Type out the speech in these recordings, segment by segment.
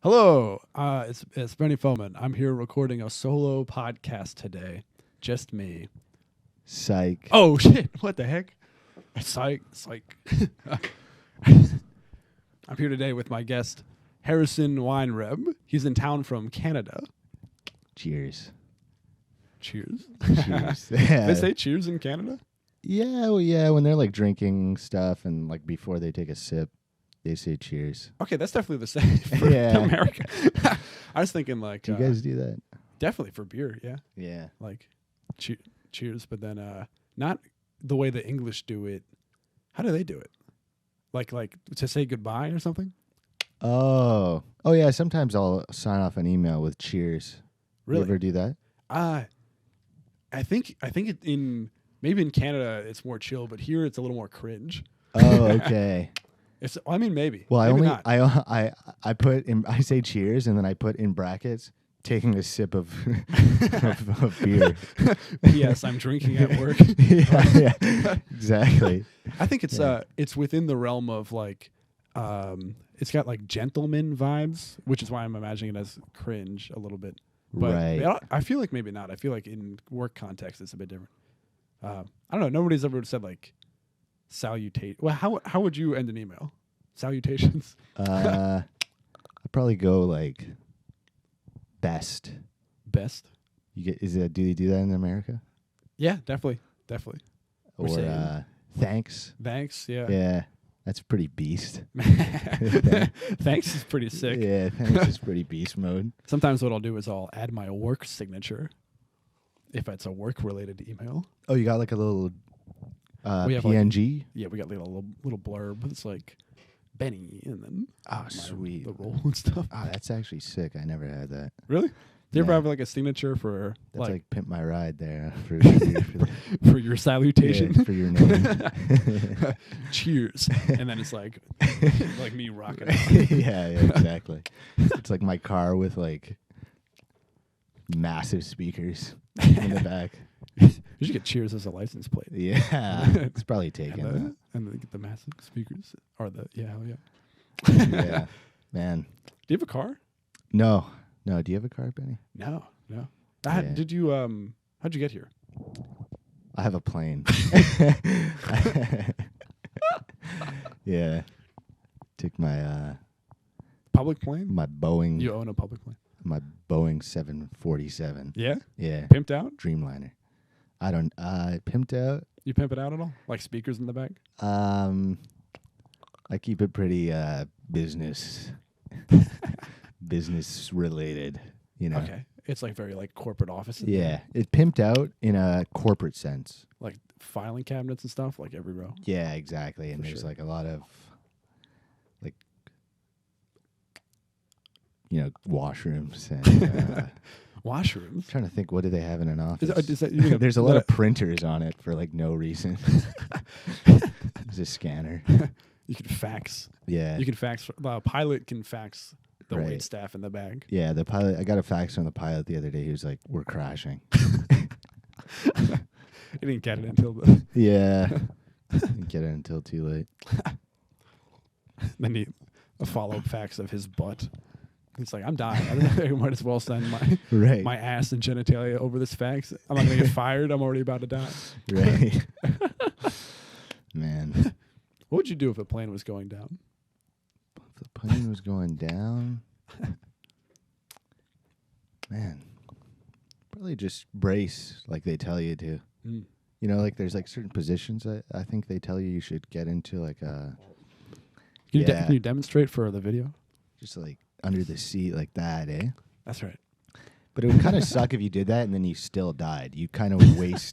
Hello, it's Benny Feldman. I'm here recording a solo podcast today, just me. Psych. Oh shit! What the heck? Psych. I'm here today with my guest, Harrison Weinreb. He's in town from Canada. Cheers. Cheers. Cheers. They say cheers in Canada? Yeah, well, yeah. When they're like drinking stuff and like before they take a sip, they say cheers. Okay, that's definitely the same for America. I was thinking like, do you guys do that? Definitely for beer, yeah. Yeah. Like, cheers, but then not the way the English do it. How do they do it? Like to say goodbye or something? Oh yeah. Sometimes I'll sign off an email with cheers. Really? You ever do that? I think maybe in Canada it's more chill, but here it's a little more cringe. Oh, okay. I mean, maybe. Well, maybe I put in, I say cheers and then I put in brackets taking a sip of of beer. P.S. I'm drinking at work. yeah, exactly. I think it's within the realm of like, it's got like gentleman vibes, which is why I'm imagining it as cringe a little bit. But right. I feel like maybe not. I feel like in work context it's a bit different. I don't know. Nobody's ever said like salutate. Well, how would you end an email? Salutations. I'd probably go like best. Best. Do you do that in America? Yeah, definitely. Or thanks. Thanks. Yeah. Yeah, that's pretty beast. Thanks is pretty sick. Yeah, thanks is pretty beast mode. Sometimes what I'll do is I'll add my work signature if it's a work related email. Oh, you got like a little we have PNG? We got like a little blurb. It's like Benny and then sweet. the role and stuff. That's actually sick. I never had that. Really? Do you ever have like a signature for that's like Pimp My Ride there for your salutation? Yeah, for your name. Cheers. And then it's like me rocking. yeah, exactly. It's like my car with like massive speakers in the back. You should get cheers as a license plate. Yeah. It's probably taken. And then get the massive speakers. Or yeah. Yeah. Man. Do you have a car? No. Do you have a car, Benny? No. Yeah. Did you how'd you get here? I have a plane. Yeah. Took my public plane? my Boeing. You own a public plane? My Boeing 747. Yeah? Yeah. Pimped out? Dreamliner. I don't pimped out. You pimp it out at all? Like speakers in the back? I keep it pretty business related, you know. Okay. It's like very like corporate office. Yeah. It pimped out in a corporate sense. Like filing cabinets and stuff, like every row. Yeah, exactly. And there's like a lot of like washrooms and washrooms. trying to think, what do they have in an office? There's a lot of printers on it for like no reason. There's a scanner. You can fax. Yeah. You can fax. The pilot can fax the Right. wait staff in the bag. Yeah, the pilot. I got a fax from the pilot the other day. He was like, "We're crashing." He didn't get it until the. Yeah. Didn't get it until too late. Then a follow-up fax of his butt. He's like, I'm dying. I might as well send my ass and genitalia over this fax. I'm not going to get fired. I'm already about to die. Right. Man. What would you do if a plane was going down? If the plane was going down, man, probably just brace like they tell you to. Mm. You know, like there's like certain positions I think they tell you should get into, like a. Can you demonstrate for the video? Just like under the seat like that, eh? That's right. But it would kind of suck if you did that and then you still died. You kind of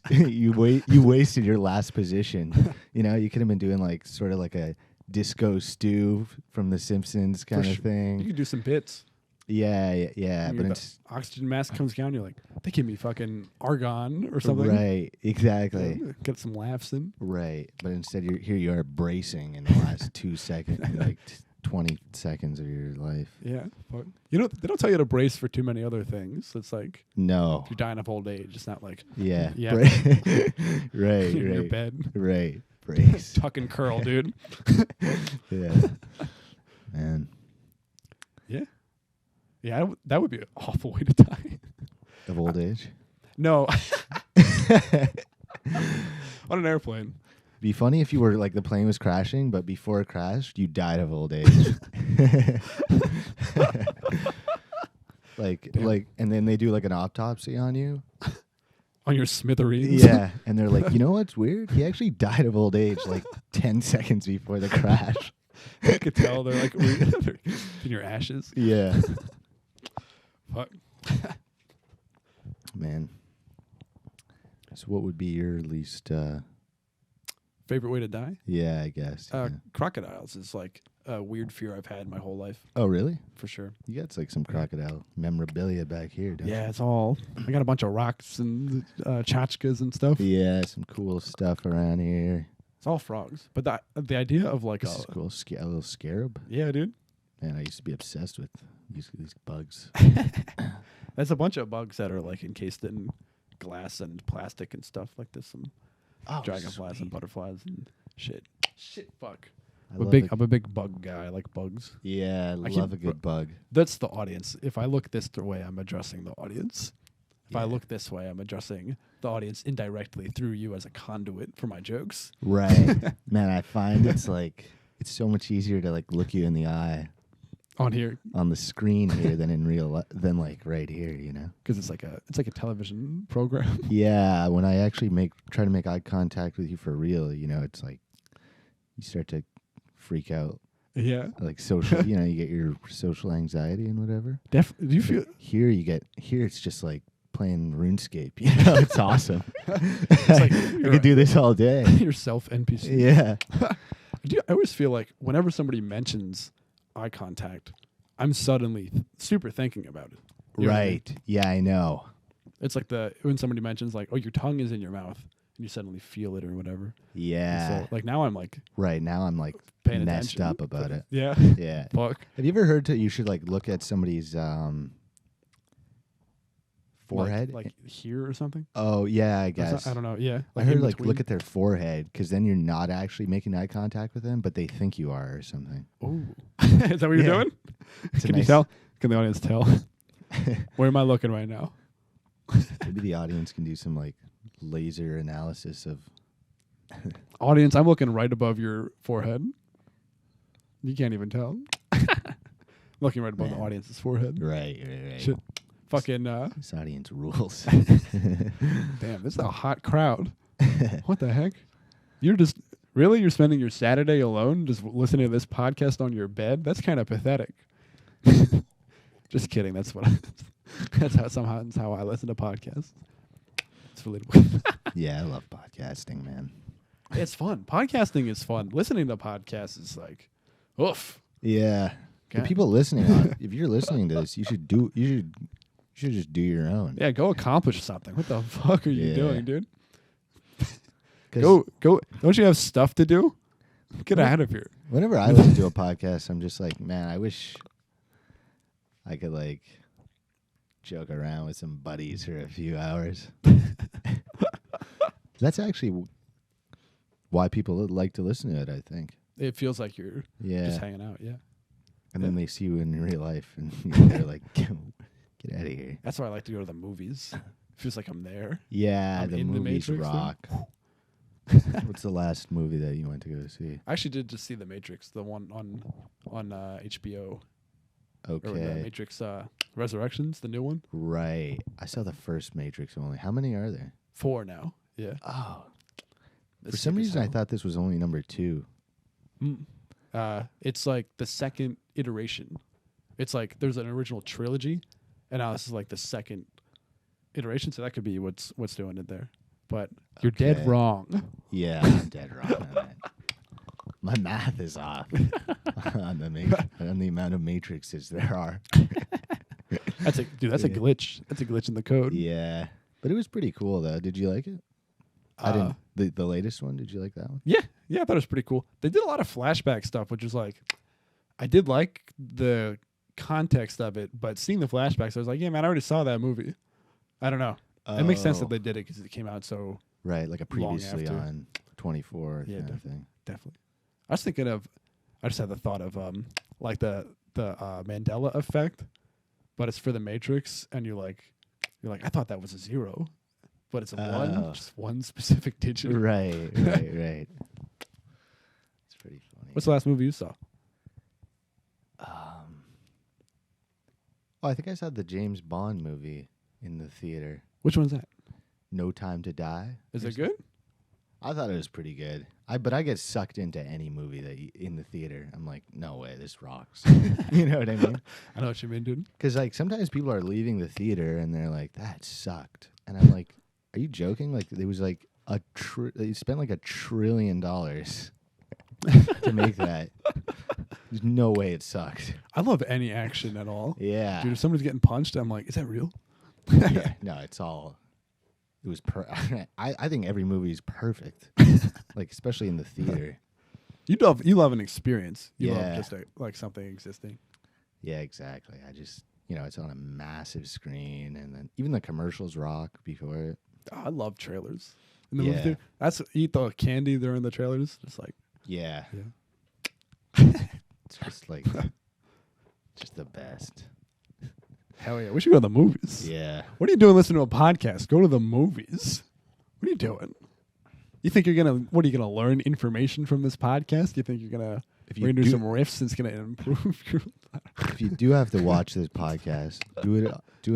you wasted your last position. You know, you could have been doing like sort of like a disco stew from The Simpsons kind of thing. You could do some bits. Yeah. But it's oxygen mask comes down. You're like, they give me fucking argon or something. Right, exactly. Yeah, get some laughs in. Right, but instead you are bracing in the last 2 seconds, like 20 seconds of your life. Yeah. Fuck. You know, they don't tell you to brace for too many other things. It's like, no, if you're dying of old age, it's not like, yeah. right, in your bed. Right. Brace. Tuck and curl, dude. Yeah. Man. Yeah. Yeah, that would be an awful way to die. Of old age. No. On an airplane. Be funny if you were like the plane was crashing, but before it crashed, you died of old age. like, and then they do like an autopsy on you. On your smithereens. Yeah, and they're like, you know what's weird? He actually died of old age like 10 seconds before the crash. I could tell they're like they're in your ashes. Yeah. Fuck. Man. So what would be your least Favorite way to die? yeah, I guess. Yeah. Crocodiles is like a weird fear I've had my whole life, Oh, really? for sure. You got like some crocodile memorabilia back here, don't Yeah, it's all. I got a bunch of rocks and tchotchkes and stuff. you? Yeah, some cool stuff around here. It's all frogs. But the idea of like This is cool. A little scarab. yeah, dude. Man, I used to be obsessed with these bugs. There's a bunch of bugs that are like encased in glass and plastic and stuff like this. Some dragonflies and butterflies and shit. Shit, fuck. I'm a big bug guy. I like bugs. Yeah, I love a good bug. That's the audience. If I look this way, I'm addressing the audience. If I Yeah. look this way, I'm addressing the audience indirectly through you as a conduit for my jokes. Right. Man, I find it's so much easier to like look you in the eye On here, on the screen here than in than like right here, you know? because it's like a television program. Yeah, when I actually try to make eye contact with you for real, you know, it's like you start to freak out, Yeah, like social, you know, you get your social anxiety and whatever. do you feel? Here it's just like playing RuneScape, you know, it's awesome. It's like I could do this all day. yourself NPC. Yeah. I always feel like whenever somebody mentions eye contact, I'm suddenly super thinking about it. You know what I mean? Right. Yeah, I know. It's like when somebody mentions like, oh, your tongue is in your mouth, and you suddenly feel it or whatever. And Yeah. so like now I'm like Right now I'm like paying messed attention. up about it. Yeah. Yeah. Fuck. Have you ever heard you should like look at somebody's forehead? Like here or something? Oh yeah, I Or guess. I don't know. Yeah. I heard like look at their forehead because then you're not actually making eye contact with them, but they think you are or something. Oh. Is that what you're Yeah. doing? It's a Can you nice- tell? Can the audience tell? Where am I looking right now? Maybe the audience can do some like laser analysis of. Audience, I'm looking right above your forehead. You can't even tell. Looking right above the Man. audience's forehead. Right. Shit. Fucking This audience rules. damn, this is a hot crowd. What the heck? You're spending your Saturday alone just listening to this podcast on your bed? That's kind of pathetic. Just kidding. That's how I listen to podcasts. It's relatable. Yeah, I love podcasting, man. It's fun. Podcasting is fun. Listening to podcasts is like, oof. Yeah. The God. people listening if you're listening to this, you should just do your own. Yeah, go accomplish something. What the fuck are you Yeah. doing, dude? 'Cause Go. Don't you have stuff to do? Get out of here. whenever I listen to a podcast, I'm just like, man, I wish I could like joke around with some buddies for a few hours. That's actually why people like to listen to it, I think. It feels like you're Yeah. just hanging out. Yeah. And then they see you in real life and they're like, get out of here. That's why I like to go to the movies. Feels like I'm there. Yeah, I'm the in the movies Matrix, dude. rock. What's the last movie that you went to go see? I actually did just see The Matrix, the one on HBO. Or the Okay. Matrix Resurrections, the new one. Right. I saw the first Matrix only. How many are there? 4 now. Yeah. Oh. It's For some sick as reason, I hell. thought this was only number 2. It's like the second iteration. It's like there's an original trilogy, and now this is like the second iteration. So that could be what's doing it there. But you're dead Okay. wrong. Yeah, I'm dead wrong on that. My math is off on the amount of matrices there are. That's a glitch. That's a glitch in the code. Yeah, but it was pretty cool though. Did you like it? I didn't. The latest one. Did you like that one? Yeah, I thought it was pretty cool. They did a lot of flashback stuff, which was like, I did like the context of it, but seeing the flashbacks, I was like, yeah, man, I already saw that movie. I don't know. It makes sense that they did it because it came out so right, like a long previously after. on 24 Yeah, kind of thing. definitely. I was thinking of, I just had the thought of like the Mandela effect. but it's for the Matrix, and you're like, I thought that was a 0, but it's a 1, just one specific digit. Right. It's pretty funny. What's the last movie you saw? I think I saw the James Bond movie in the theater. Which one's that? No Time to Die. Is it good? I thought it was pretty good. But I get sucked into any movie that in the theater. I'm like, no way, this rocks. You know what I mean? I know what you mean, dude. Because like sometimes people are leaving the theater and they're like, that sucked, and I'm like, are you joking? Like it was like they spent like $1 trillion to make that. There's no way it sucked. I love any action at all. Yeah. Dude, if somebody's getting punched, I'm like, is that real? Yeah. No, it's all. It was. I think every movie is perfect. Like especially in the theater. You love an experience. You love just like something existing. Yeah, exactly. I just it's on a massive screen, and then even the commercials rock before it. Oh, I love trailers in the movie theater. That's eat the candy during the trailers. Just like yeah. It's just like just the best. Hell yeah, we should go to the movies. Yeah. What are you doing listening to a podcast? Go to the movies. What are you doing? You think you're gonna learn information from this podcast? You think we're gonna do some riffs and it's gonna improve your if you do have to watch this podcast, do it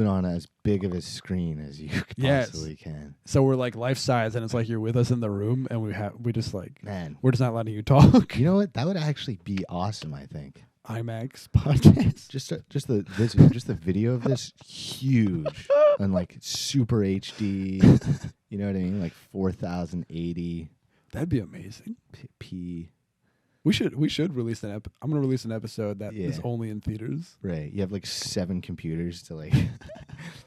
on as big of a screen as you possibly can. So we're like life size, and it's like you're with us in the room, and we're just not letting you talk. You know what? That would actually be awesome. I think IMAX podcast. Just the video of this huge and like super HD. You know what I mean? Like 4080. That'd be amazing. P. We should release I'm gonna release an episode that is only in theaters. Right. You have like 7 computers to like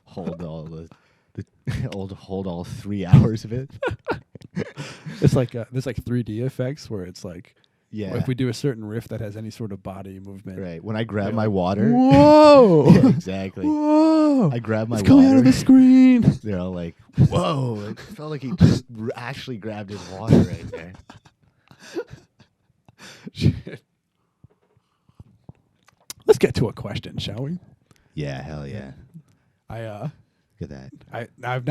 hold all hold all 3 hours of it. It's like there's like 3D effects where it's like if we do a certain riff that has any sort of body movement. Right. When I grab my water. Whoa! Yeah, exactly. Whoa! I grab my it's water. coming out of the screen. They're all like, whoa. It felt like he just actually grabbed his water right there. Shit. Let's get to a question, shall we? Yeah, hell yeah. Look at that. I've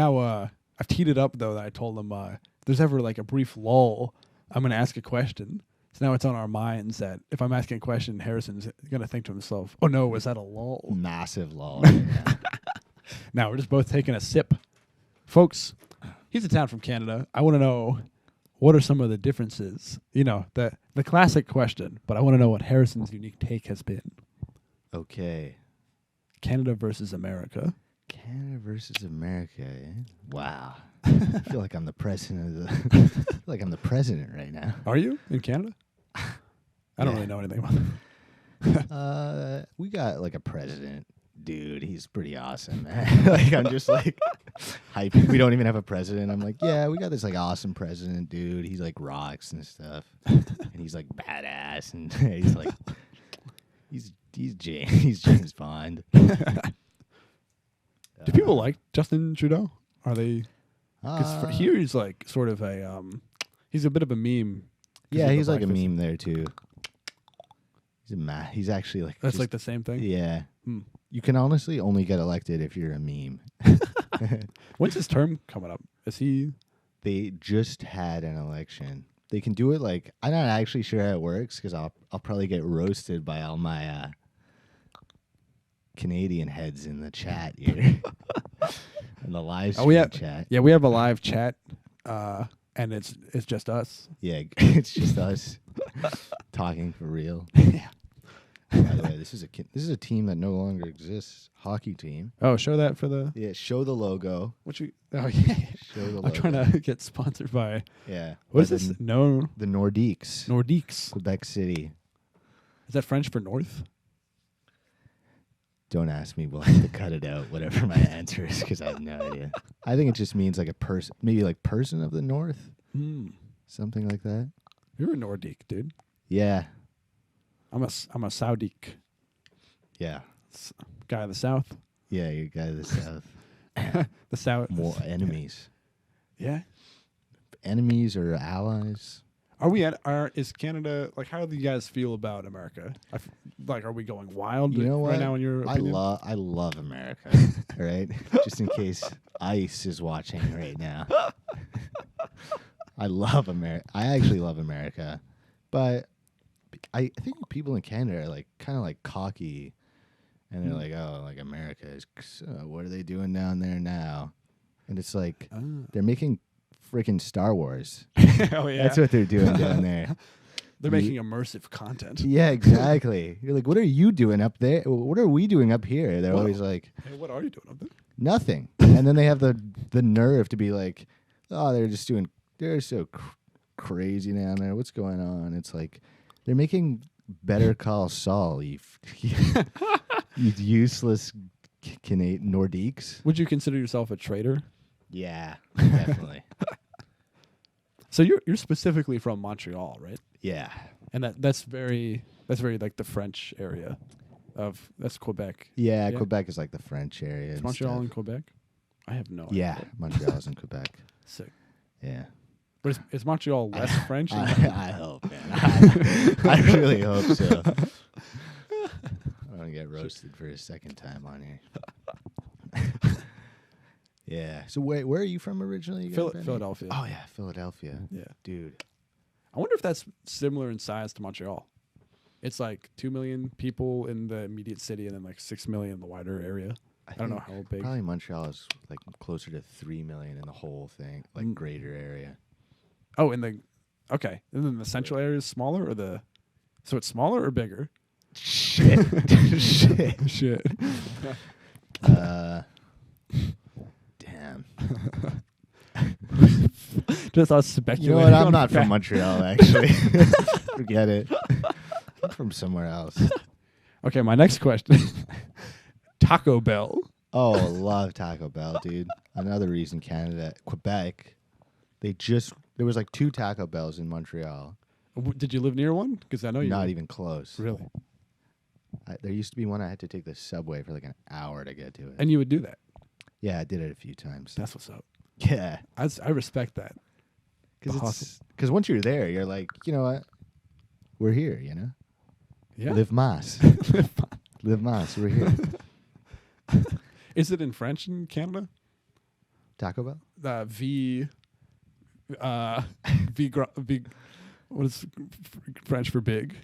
teed it up though that I told them if there's ever like a brief lull, I'm gonna ask a question. So now it's on our minds that if I'm asking a question, Harrison's gonna think to himself, "Oh no, was that a lull?" Massive lull. Now we're just both taking a sip, folks. He's a town from Canada. I want to know what are some of the differences. You know, the classic question, but I want to know what Harrison's unique take has been. Okay. Canada versus America. Canada versus America. Eh? Wow. I feel like I'm the president right now. Are you in Canada? I don't really know anything about it. We got like a president, dude. He's pretty awesome, man. Like I'm just like hyping. We don't even have a president. I'm like, yeah, we got this like awesome president, dude. He's like rocks and stuff, and he's like badass, and he's like, he's James Bond. Do people like Justin Trudeau? Are they? Because here he's like sort of a he's a bit of a meme. Yeah, he's like a meme there too. He's actually like that's like the same thing. Yeah, you can honestly only get elected if you're a meme. When's his term coming up? Is he? They just had an election. They can do it like I'm not actually sure how it works because I'll probably get roasted by all my Canadian heads in the chat here. In the live stream chat. Yeah, we have a live chat, and it's just us. Yeah, it's just us talking for real. Yeah. By the way, this is a team that no longer exists. Hockey team. Oh, show that for the. Yeah, show the logo. Oh yeah. Show the logo. I'm trying to get sponsored by. Yeah. What is this? No. The Nordiques. Nordiques. Quebec City. Is that French for north? Don't ask me. We'll have to cut it out, whatever my answer is, because I have no idea. I think it just means like a person, maybe like person of the north. Something like that. You're a Nordique, dude. Yeah. I'm a Saudique. Yeah. Guy of the South. Yeah, you're a guy of the South. The South. More enemies. Yeah. Enemies or allies. Is Canada like? How do you guys feel about America? Like, are we going wild You know what? right now? In your opinion? I love America. All right, just in case ICE is watching right now. I love America. I actually love America, but I think people in Canada are like kind of like cocky, and they're like, "Oh, like America is. What are they doing down there now?" And it's like they're making freaking Star Wars. Oh yeah, That's what they're doing down there. they're making immersive content. Yeah, exactly. You're like, what are you doing up there? What are we doing up here? They're always like, hey, what are you doing up there? nothing. And then they have the nerve to be like, oh, they're so crazy down there. What's going on? It's like they're making Better Call Saul. You useless Nordiques. Would you consider yourself a traitor? Yeah, definitely. So you're specifically from Montreal, right? Yeah. And that's very like the French area of that's Quebec. Yeah, Quebec is like the French area. Is Montreal in Quebec? I have no idea. Yeah, Montreal's in Quebec. Sick. Yeah. But is Montreal less French? I hope, man. I really hope so. I don't get roasted for a second time on here. Yeah. So where are you from originally? Philadelphia. Oh yeah, Philadelphia. Yeah. Dude. I wonder if that's similar in size to Montreal. It's like 2 million people in the immediate city and then like 6 million in the wider area. I don't know how big. Probably Montreal is like closer to 3 million in the whole thing, like greater area. Oh, okay. And then the central area is smaller so it's smaller or bigger? Shit. Shit. Damn. Just us speculating. You know what? I'm not from Montreal, actually. Forget it. I'm from somewhere else. Okay, my next question. Taco Bell. Oh, love Taco Bell, dude. Another reason Quebec, there was like 2 Taco Bells in Montreal. Did you live near one? Because I know you Not even close. Really? There used to be one I had to take the subway for like an hour to get to it. And you would do that? Yeah, I did it a few times. That's what's up. Yeah. I respect that. Because once you're there, you're like, you know what? We're here, you know? Yeah. Live mas. Live mas. We're here. Is it in French in Canada? Taco Bell? What is French for big?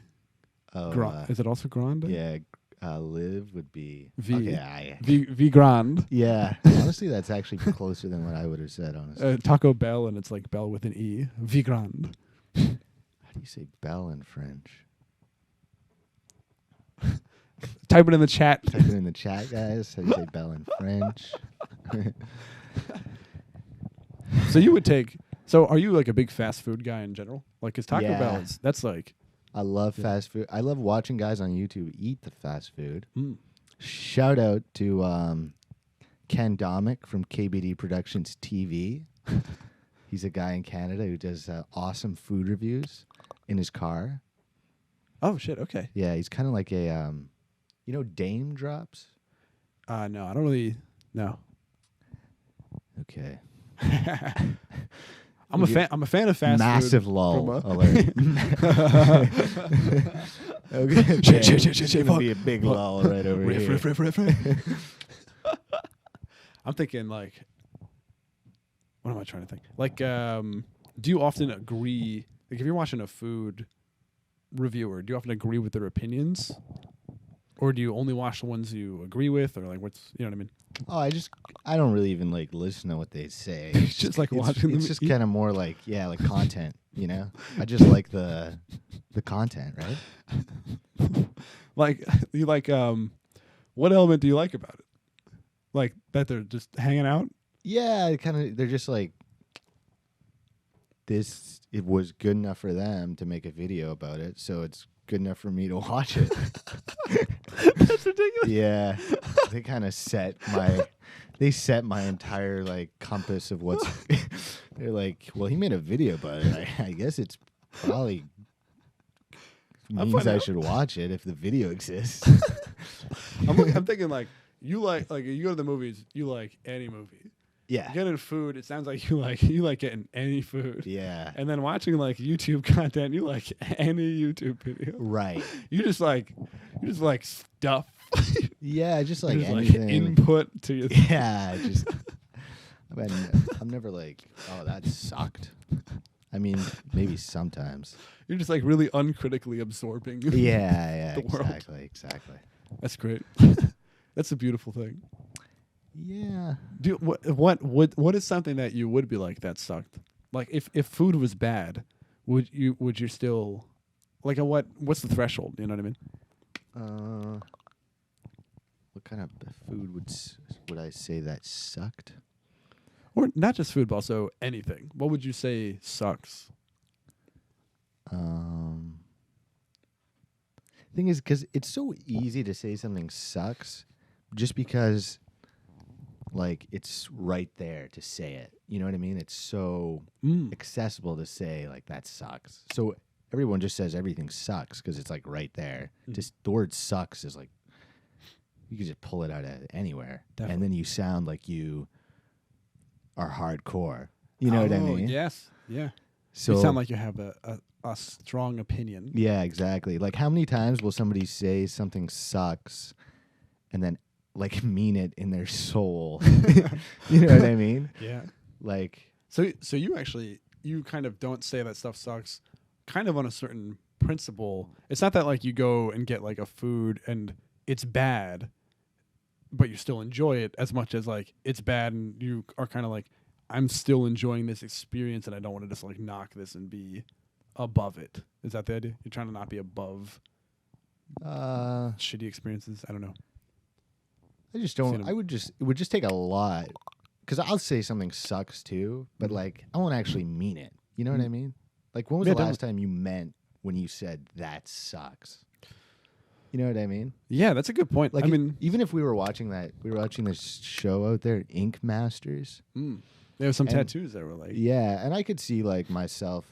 Oh, is it also grande? Yeah, live would be V. Okay, V grande. Yeah, honestly, that's actually closer than what I would have said. Honestly, Taco Bell, and it's like Bell with an E. V grande. How do you say bell in French? Type it in the chat. Type it in the chat, guys. How do you say bell in French? So you would take. So are you like a big fast food guy in general? Like, cause Taco Bell that's like. I love fast food. I love watching guys on YouTube eat the fast food. Shout out to Ken Domick from KBD Productions TV. He's a guy in Canada who does awesome food reviews in his car. Oh shit! Okay. Yeah, he's kind of like a, Dame Drops. No, I don't really. No. Okay. I'm a fan of fast food. Massive lull alert. Okay. It's gonna be a big lull right over here. Riff. I'm thinking like, what am I trying to think? Like, do you often agree? Like, if you're watching a food reviewer, do you often agree with their opinions, or do you only watch the ones you agree with, or like what's what I mean? Oh, I don't really even like listen to what they say. It's just like watching them. It's just kind of more like like content, you know. I just like the content, right? Like you like what element do you like about it? Like that they're just hanging out? Yeah, they're just like this. It was good enough for them to make a video about it, so it's good enough for me to watch it. That's ridiculous. Yeah, they kind of set my entire like compass of what's. They're like, well, he made a video about it. I guess it's probably means I should watch it if the video exists. I'm thinking like you like you go to the movies, you like any movie, Yeah. Getting food, it sounds like you like getting any food. Yeah. And then watching like YouTube content, you like any YouTube video. Right. You just like stuff. Yeah, just like You just like anything. input to your Yeah, just. I mean, I'm never like, oh, that sucked. I mean, maybe sometimes. You're just like really uncritically absorbing. Yeah, the world. exactly. That's great. That's a beautiful thing. Yeah. What is something that you would be like that sucked? Like if food was bad, would you still like what's the threshold? You know what I mean? What kind of food would I say that sucked? Or not just food, but also anything. What would you say sucks? Thing is, because it's so easy to say something sucks, just because, like, it's right there to say it. You know what I mean? It's so accessible to say, like, that sucks. So everyone just says everything sucks because it's, like, right there. Just the word sucks is, like, you can just pull it out of anywhere. Definitely. And then you sound like you are hardcore. You know what I mean? Yes. Yeah. So You sound like you have a strong opinion. yeah, exactly. Like, how many times will somebody say something sucks and then, like, mean it in their soul? You know what I mean? Yeah. Like, So you kind of don't say that stuff sucks kind of on a certain principle. It's not that like you go and get like a food and it's bad, but you still enjoy it as much as like it's bad and you are kind of like, I'm still enjoying this experience and I don't want to just like knock this and be above it. Is that the idea? You're trying to not be above shitty experiences? I don't know. I just don't. It would just take a lot. Because I'll say something sucks too, but like, I won't actually mean it. You know what I mean? Like, when was the last time you meant when you said that sucks? You know what I mean? Yeah, that's a good point. Like, I mean, even if we were watching this show out there, Ink Masters. there were some tattoos that were like, Yeah, and I could see like myself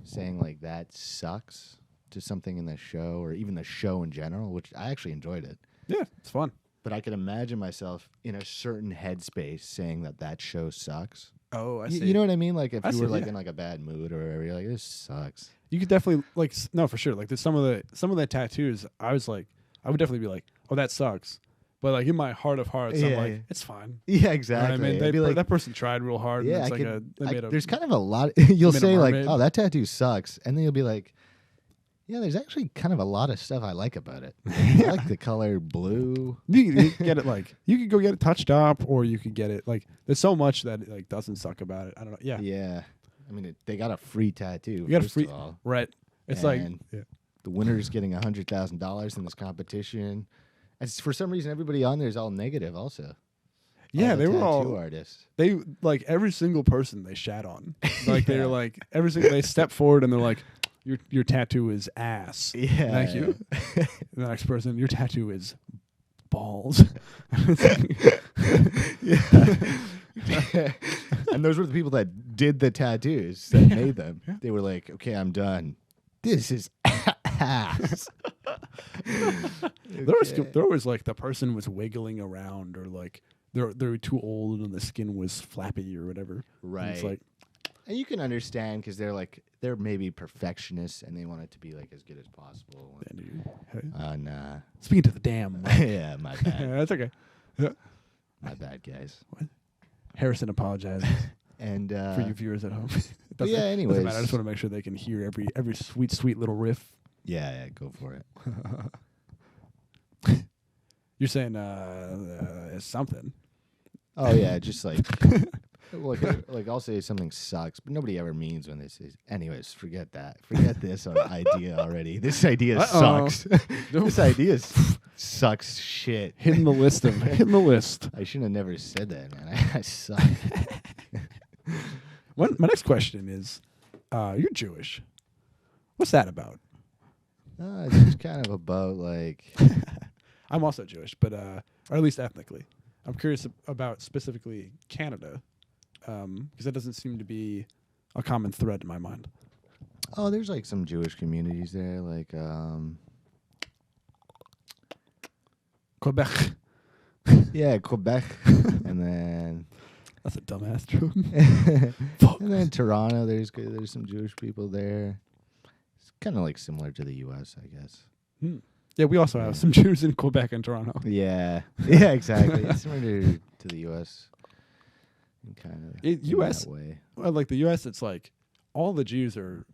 saying like that sucks to something in the show, or even the show in general, which I actually enjoyed it. yeah, it's fun. But I could imagine myself in a certain headspace saying that show sucks. Oh, I see. You know what I mean? Like, if I you were see, like yeah. in like a bad mood or whatever, you're like, this sucks. You could definitely like no, for sure. Like there's some of the tattoos. I was like, I would definitely be like, oh, that sucks. But like in my heart of hearts, I'm like, it's fine. Yeah, exactly. You know what I mean, that person tried real hard. Yeah, and it's like there's kind of a lot. You'll made a say like, mermaid. oh, that tattoo sucks, and then you'll be like, yeah, there's actually kind of a lot of stuff I like about it. I like the color blue. you can get it like you could go get it touched up, or you could get it like there's so much that like doesn't suck about it. I don't know. Yeah, Yeah. I mean, they got a free tattoo. you got a first free of all. right. It's like And the winner's getting $100,000 in this competition. And for some reason, everybody on there is all negative. Also, yeah, all the they were tattoo all artists. they like every single person they shat on. Like they're like they step forward and they're like, your tattoo is ass. Yeah. Thank you. The next person, your tattoo is balls. And those were the people that did the tattoos that made them. Yeah. They were like, okay, I'm done. This is ass. There was like the person was wiggling around, or like they're too old and the skin was flappy or whatever. Right. And it's like, and you can understand because they're maybe perfectionists and they want it to be like as good as possible. Nah. Speaking to the damn. Yeah, my bad. That's okay. My bad, guys. What? Harrison apologizes. And for you viewers at home. Yeah, anyways. Doesn't matter. I just want to make sure they can hear every sweet little riff. Yeah, go for it. You're saying something. Oh yeah, just like like I'll say something sucks, but nobody ever means when they say. Anyways, forget that. Forget this idea already. This idea sucks. This idea sucks shit. Hitting the list. I shouldn't have never said that, man. I suck. My next question is, you're Jewish. What's that about? It's just kind of about like. I'm also Jewish, but or at least ethnically. I'm curious about specifically Canada, because that doesn't seem to be a common thread in my mind. Oh, there's like some Jewish communities there, like Quebec. Yeah, Quebec, and then That's a dumbass joke. And then Toronto, there's some Jewish people there. It's kind of like similar to the U.S., I guess. Yeah, we also have some Jews in Quebec and Toronto. Yeah, yeah, exactly. It's similar to the U.S. Kind of U.S. that way. Well, like the U.S., it's like all the Jews are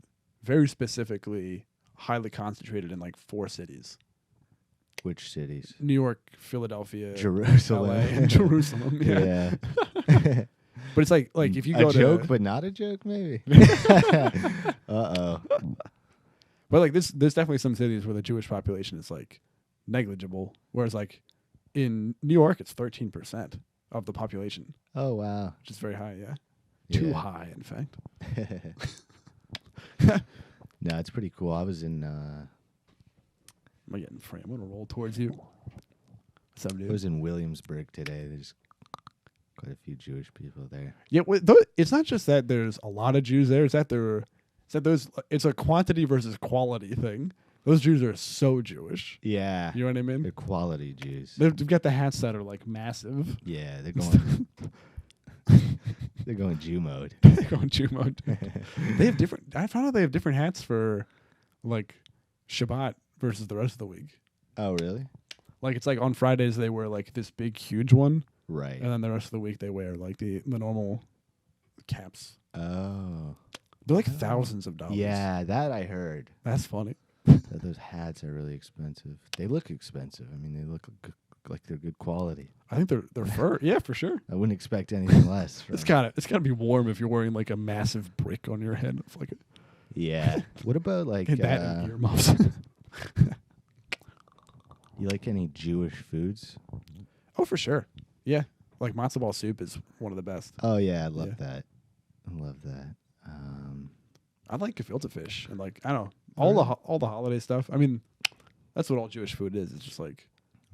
very specifically highly concentrated in like 4 cities. Which cities? New York, Philadelphia, Jerusalem, LA, and Jerusalem. Yeah. But it's like if you go a to joke, but not a joke, maybe. Uh-oh. But like there's definitely some cities where the Jewish population is like negligible, whereas like in New York it's 13% of the population. Oh wow, which is very high. Yeah, yeah. Too high, in fact. No, it's pretty cool. I was in. Am I getting frame? I'm gonna roll towards you. What's up, dude? I was in Williamsburg today. There's quite a few Jewish people there. Yeah, it's not just that there's a lot of Jews there. It's that it's a quantity versus quality thing. Those Jews are so Jewish. Yeah, you know what I mean. They're quality Jews. They've got the hats that are like massive. Yeah, they're going. They're going Jew mode. They're going Jew mode. They have different. I found out they have different hats for like Shabbat versus the rest of the week. Oh, really? Like it's like on Fridays they wear like this big huge one. Right. And then the rest of the week they wear like the normal caps. Oh. They're like thousands of dollars. Yeah, that I heard. That's funny. That those hats are really expensive. They look expensive. I mean, they look like they're good quality. I think they're fur. Yeah, for sure. I wouldn't expect anything less. It's gotta be warm if you're wearing like a massive brick on your head. Like yeah. What about like that and earmuffs? You like any Jewish foods? Oh, for sure. Yeah, like matzo ball soup is one of the best. Oh yeah, I love that. I love that. I like gefilte fish and like I don't know all the holiday stuff. I mean, that's what all Jewish food is. It's just like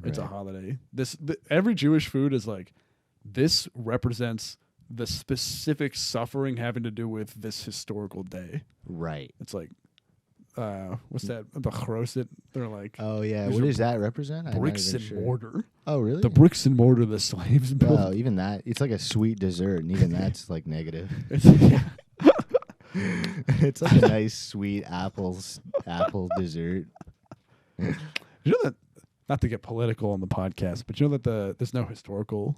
it's a holiday. Every Jewish food is like this represents the specific suffering having to do with this historical day. Right. It's like what's that? The chrosit. They're like oh yeah. What does that represent? Bricks and mortar. Oh really? The bricks and mortar the slaves built. Oh, even that. It's like a sweet dessert, and even that's like negative. It's like a nice sweet apple dessert. You know that, not to get political on the podcast, but you know that there's no historical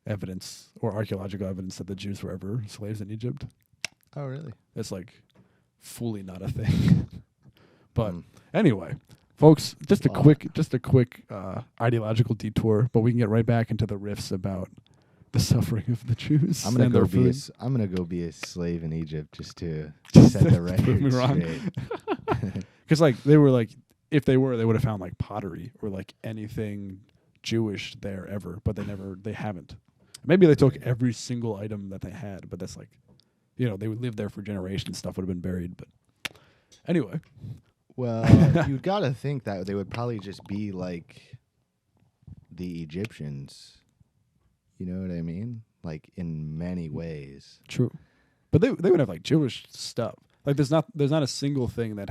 evidence or archaeological evidence that the Jews were ever slaves in Egypt. Oh, really? It's like fully not a thing. But anyway, folks, just a quick ideological detour, but we can get right back into the riffs about the suffering of the Jews. I'm gonna go be a slave in Egypt just to set the record prove me wrong. Because like they were like, if they would have found like pottery or like anything Jewish there ever, but they haven't. Maybe they took every single item that they had, but that's like, they would live there for generations. Stuff would have been buried, but anyway. Well, you got to think that they would probably just be like the Egyptians. You know what I mean? Like in many ways. True. But they would have like Jewish stuff. Like there's not a single thing they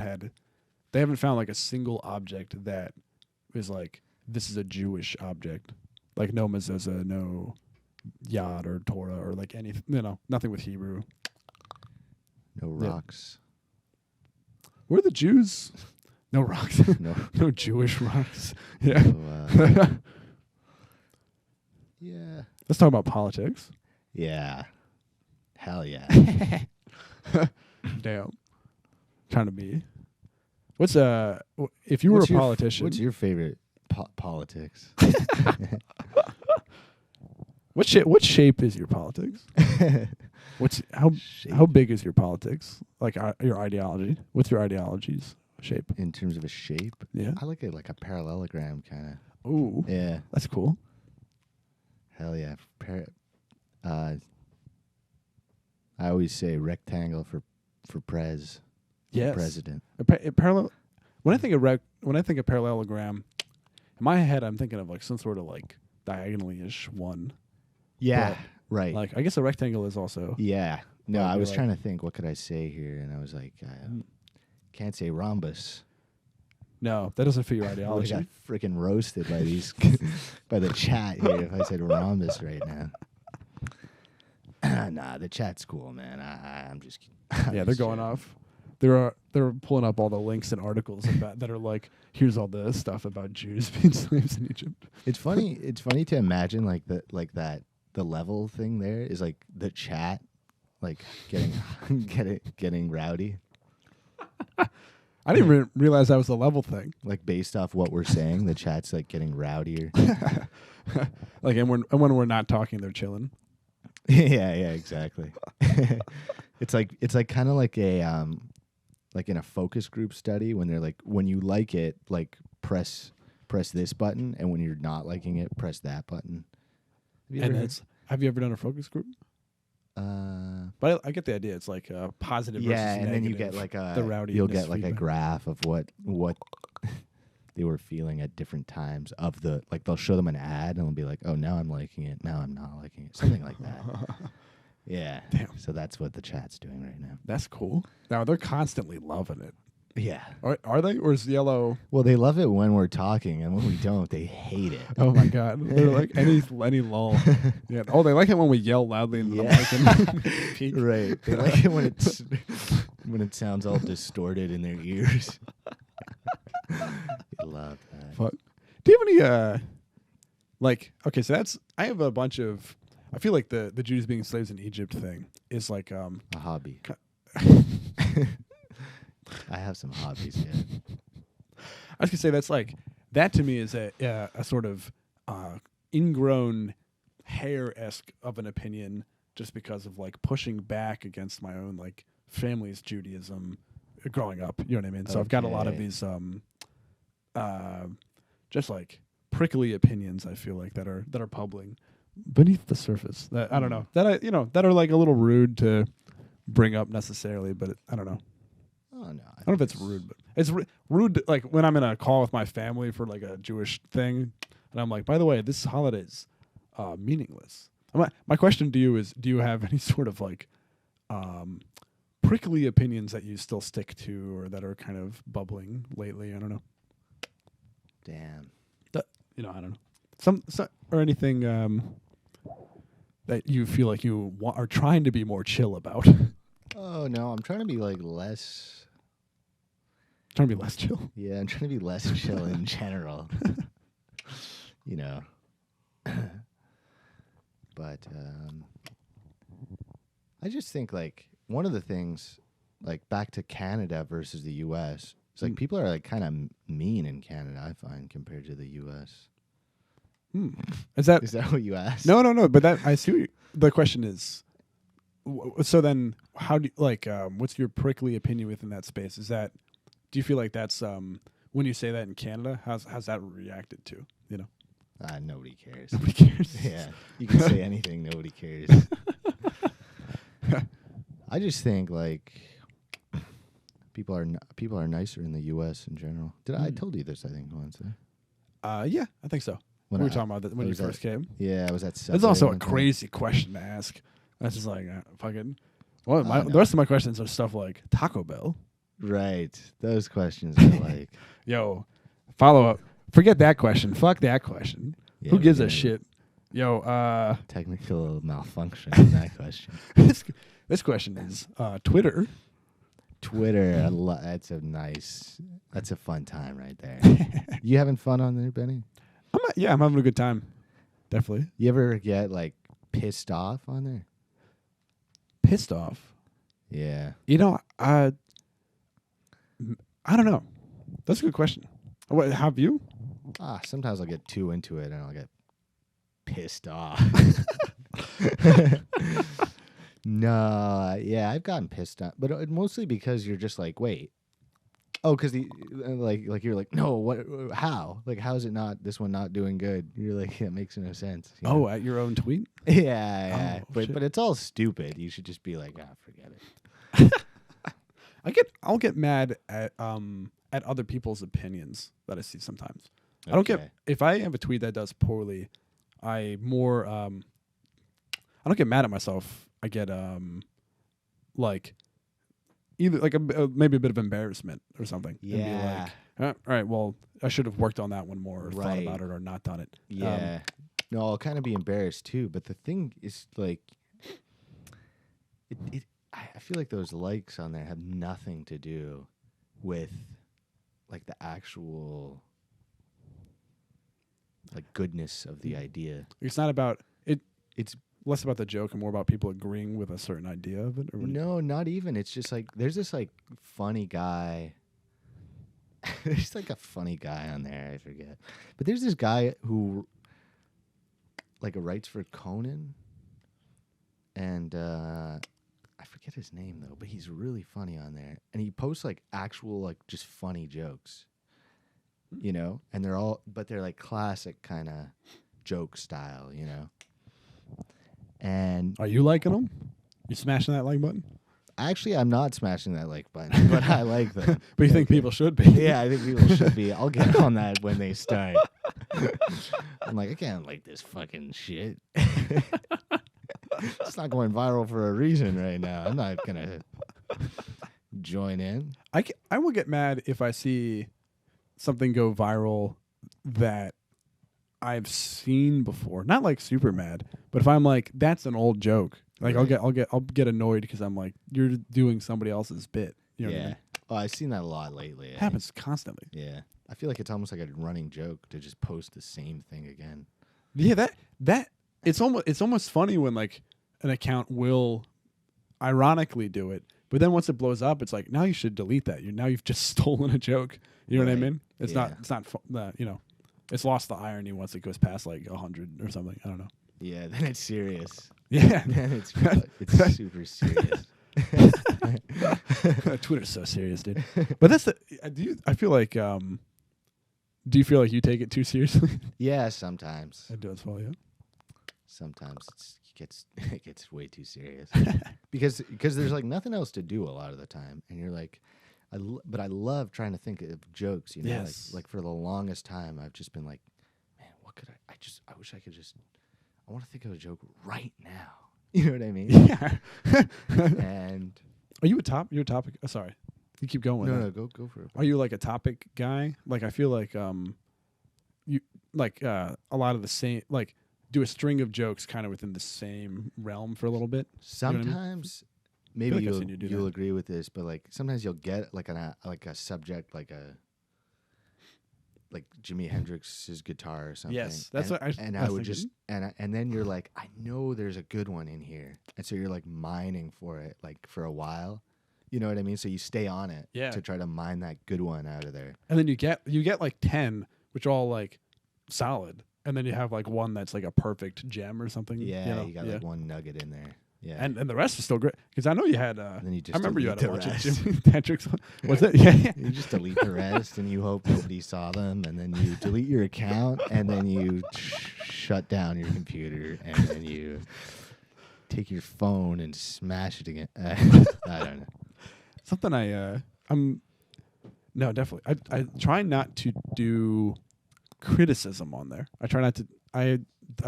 haven't found like a single object that is like this is a Jewish object. Like no mezuzah, no yad or Torah or like anything, nothing with Hebrew. No rocks. Were the Jews? No rocks. No Jewish rocks. Yeah. No, yeah. Let's talk about politics. Yeah. Hell yeah. Damn. Trying to be. What's if you were a politician? What's your favorite politics? What shape is your politics? How big is your politics? Like your ideology? What's your ideology's shape? In terms of a shape? Yeah. I like it like a parallelogram kind of. Ooh. Yeah. That's cool. Hell yeah. I always say rectangle for prez. Yes. President. When I think of parallelogram, in my head I'm thinking of like some sort of like diagonally-ish one. Yeah. But right. Like I guess a rectangle is also. Yeah. No, I was like, trying to think what could I say here, and I was like, can't say rhombus. No, that doesn't fit your ideology. I got freaking roasted by these by the chat here if I said rhombus right now. Nah, the chat's cool, man. I'm just Yeah, they're going off. They're pulling up all the links and articles about that are like, here's all the stuff about Jews being slaves in Egypt. It's funny. It's funny to imagine the level thing there is like the chat, like getting rowdy. I didn't even realize that was a level thing. Like based off what we're saying, the chat's like getting rowdier. Like, and when we're not talking, they're chilling. yeah, exactly. It's like kind of like a like in a focus group study when they're like, when you like it, like press this button, and when you're not liking it, press that button. Have you ever done a focus group? But I get the idea. It's like a positive versus negative. And then you get like you'll get like a graph of what they were feeling at different times of the, like they'll show them an ad and they'll be like, oh, now I'm liking it, now I'm not liking it, something like that. Yeah. Damn. So that's what the chat's doing right now. That's cool. Now they're constantly loving it. Yeah. Are they? Or is yellow? Well, they love it when we're talking, and when we don't, they hate it. Oh my god. They're like any lull. Yeah. Oh, they like it when we yell loudly into the mic and peak. Right. They like it when it sounds all distorted in their ears. They love that. Fuck. Do you have any like, okay, so I have a bunch of, I feel like the Jews being slaves in Egypt thing is like a hobby. I have some hobbies, yeah. I was gonna say that's like, that to me is a sort of ingrown hair-esque of an opinion, just because of like pushing back against my own like family's Judaism growing up. You know what I mean? So I've got a lot of these just like prickly opinions, I feel like, that are bubbling beneath the surface. That I don't know. That are like a little rude to bring up necessarily, but I don't know. Oh no, I don't know if it's rude, but it's rude to, like when I'm in a call with my family for like a Jewish thing, and I'm like, by the way, this holiday's meaningless. My question to you is, do you have any sort of like prickly opinions that you still stick to, or that are kind of bubbling lately? I don't know. Damn. I don't know. Some or anything that you feel like you are trying to be more chill about. Oh no, I'm trying to be like less. Trying to be less chill. Yeah, I'm trying to be less chill in general. You know. But I just think like one of the things, like back to Canada versus the U.S., it's like people are like kind of mean in Canada, I find, compared to the U.S. Is that what you asked? No. But that, I see. The question is, so then how do you, like what's your prickly opinion within that space? Is that, do you feel like that's when you say that in Canada, how's that reacted to? You know, nobody cares. Nobody cares. Yeah, you can say anything. Nobody cares. I just think like people are nicer in the U.S. in general. I told you this? I think once. Yeah, I think so. We were talking about that when you first came. Yeah, I was at. It's also a crazy question to ask. That's just like fucking. Well, the rest of my questions are stuff like Taco Bell. Right, those questions are like, yo, follow up. Forget that question. Fuck that question. Yeah, who gives a shit? Yo, technical malfunction in that question. This question is Twitter. Twitter, that's a fun time right there. You having fun on there, Benny? I'm having a good time. Definitely. You ever get like pissed off on there? Pissed off? Yeah. I don't know. That's a good question. What have you? Sometimes I'll get too into it and I'll get pissed off. No, yeah, I've gotten pissed off, but mostly because you're just like, wait. Oh, because like you're like, no, what? How? Like, how is it not this one not doing good? You're like, it makes no sense. You know? At your own tweet? Yeah. Oh, but it's all stupid. You should just be like, forget it. I'll get mad at other people's opinions that I see sometimes. Okay. I don't get, if I have a tweet that does poorly, I don't get mad at myself. I get like either like maybe a bit of embarrassment or something. Yeah. And be like, all right, well, I should have worked on that one more, or thought about it, or not done it. Yeah. No, I'll kind of be embarrassed too. But the thing is, like, I feel like those likes on there have nothing to do with like the actual like goodness of the idea. It's not about it. It's less about the joke and more about people agreeing with a certain idea of it. Or no, not even. It's just like there's this like funny guy. There's like a funny guy on there. I forget, but there's this guy who like writes for Conan, and I forget his name though. But he's really funny on there, and he posts like actual like just funny jokes. You know, and they're like classic kind of joke style, you know. And are you liking them? You smashing that like button? actually, I'm not smashing that like button, but I like them. But you think people should be? Yeah, I think people should be. I'll get on that when they start. I'm like, I can't like this fucking shit. It's not going viral for a reason right now. I'm not gonna join in. I will get mad if I see something go viral that I've seen before. Not like super mad, but if I'm like, that's an old joke. Like Right. I'll get annoyed because I'm like, you're doing somebody else's bit. You know what I Yeah. mean? Oh, I've seen that a lot lately. It happens constantly. Yeah. I feel like it's almost like a running joke to just post the same thing again. Yeah, that it's almost funny when like an account will ironically do it, but then once it blows up, it's like now you should delete that. Now you've just stolen a joke. You know what I Right. mean? It's Yeah. not you know, it's lost the irony once it goes past like 100 or something. I don't know. Yeah, then it's serious. Yeah, Then it's super serious. Twitter's so serious, dude. But that's the. I feel like. Do you feel like you take it too seriously? Yeah, sometimes. I do as well. Yeah. Sometimes it gets way too serious because there's like nothing else to do a lot of the time, and you're like, but I love trying to think of jokes. You know, Yes. like for the longest time, I've just been like, man, what could I wish I could just. I want to think of a joke right now. You know what I mean? Yeah. And Are you a top? You're a topic. Sorry, you keep going. With no, that. no, go for it. Are you like a topic guy? Like I feel like you like a lot of the same like do a string of jokes kind of within the same realm for a little bit. You know what I mean? Sometimes, maybe like I've seen you do you'll that. agree with this, but like sometimes you'll get like a subject like Jimi Hendrix's guitar or something. Yes, that's and, what I and was I would thinking. just and then you're like, I know there's a good one in here, and so you're like mining for it like for a while. You know what I mean? So you stay on it Yeah. to try to mine that good one out of there. And then you get like 10, which are all like solid, and then you have like one that's like a perfect gem or something. Yeah, you know? you got like one nugget in there. Yeah, and the rest is still great because I know you had. and then you just I remember you had a delete bunch the of rest. Jimi Hendrix. Was it? Yeah. You just delete the rest, and you hope nobody saw them, and then you delete your account, and then you shut down your computer, and then you take your phone and smash it again. I don't know. Something I'm. No, definitely. I try not to do criticism on there. I try not to. I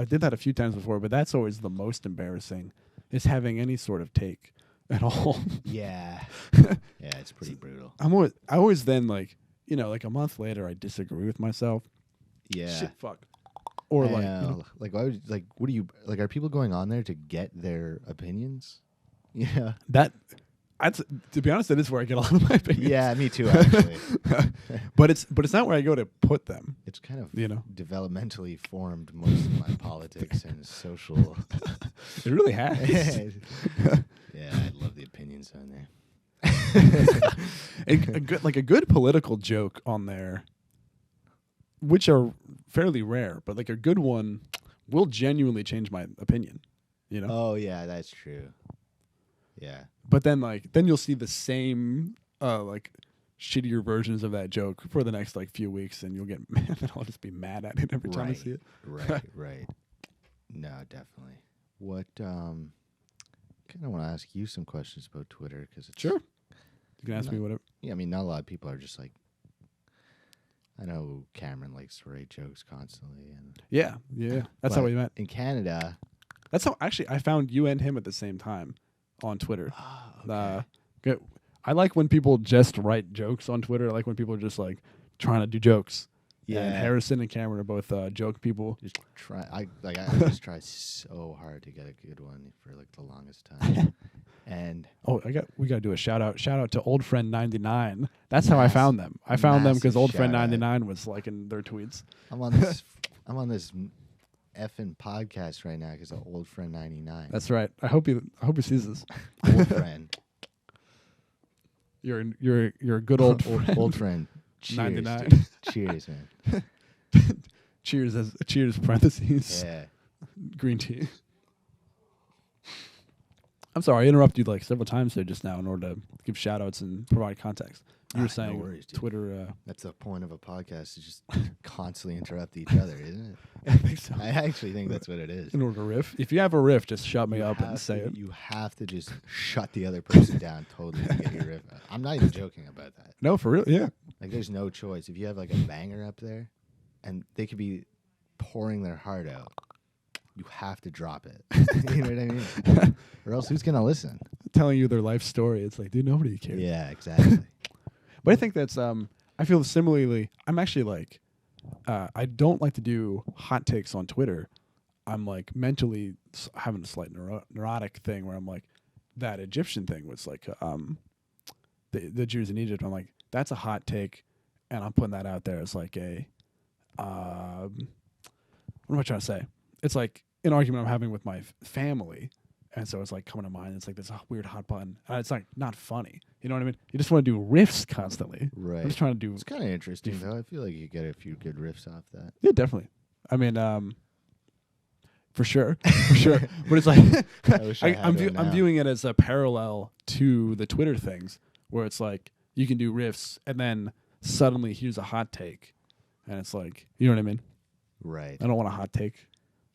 did that a few times before, but that's always the most embarrassing. Is having any sort of take at all. Yeah, yeah, it's pretty brutal. I always then like like a month later I disagree with myself. Yeah, Shit, fuck. Or I like know. Like why would what do you like? Are people going on there to get their opinions? Yeah, that. To be honest, that is where I get a lot of my opinions. yeah, me too. Actually, but it's not where I go to put them. it's kind of developmentally formed most of my politics and social. It really has. Yeah, I love the opinions on there. a good political joke on there, which are fairly rare, but like a good one will genuinely change my opinion. Oh yeah, that's true. Yeah. But then you'll see the same like shittier versions of that joke for the next like few weeks, and you'll get mad, and I'll just be mad at it every time I see it. Right. No, definitely. What kind of want to ask you some questions about Twitter because it's Sure. You can ask me whatever. Yeah, I mean, not a lot of people are just like. I know Cameron likes to write jokes constantly, and Yeah. That's how but we met. in Canada. That's how actually I found you and him at the same time on Twitter. Okay. I like when people just write jokes on Twitter. I like when people are just like trying to do jokes. Yeah. And Harrison and Cameron are both joke people. Just try. I just try so hard to get a good one for like the longest time. And we got to do a shout out to Old Friend 99. That's how I found them. I found them because Old Friend 99 was liking their tweets. I'm on this effing podcast right now because of Old Friend 99. That's right. I hope he sees this. Old friend. You're a good old friend. Old friend. Cheers, 99. dude. Cheers, man. Cheers parentheses. Yeah. Green tea. I'm sorry, I interrupted you like several times there just now in order to give shout outs and provide context. You were saying no worries, dude. Twitter. That's the point of a podcast, to just constantly interrupt each other, isn't it? I think so. I actually think that's what it is. In order to riff. If you have a riff, just shut me up and say it. You have to just shut the other person down totally to get your riff out. I'm not even joking about that. No, for real, yeah. Like, there's no choice. If you have like a banger up there, and they could be pouring their heart out, you have to drop it. You know what I mean? Or else who's gonna listen? Telling you their life story. It's like, dude, nobody cares. Yeah, exactly. But I think that's I feel similarly. I'm actually like I don't like to do hot takes on Twitter. I'm like mentally having a slight neurotic thing where I'm like, that Egyptian thing was like the Jews in Egypt. I'm like, that's a hot take, and I'm putting that out there as like a what am I trying to say? It's like an argument I'm having with my family. And so it's like coming to mind. It's like this weird hot button. It's like not funny. You know what I mean? You just want to do riffs constantly. Right. I'm just trying to do. It's kind of interesting though. I feel like you get a few good riffs off that. Yeah, definitely. I mean, for sure, for sure. But it's like I'm viewing it as a parallel to the Twitter things, where it's like you can do riffs, and then suddenly here's a hot take, and it's like, you know what I mean? Right. I don't want a hot take.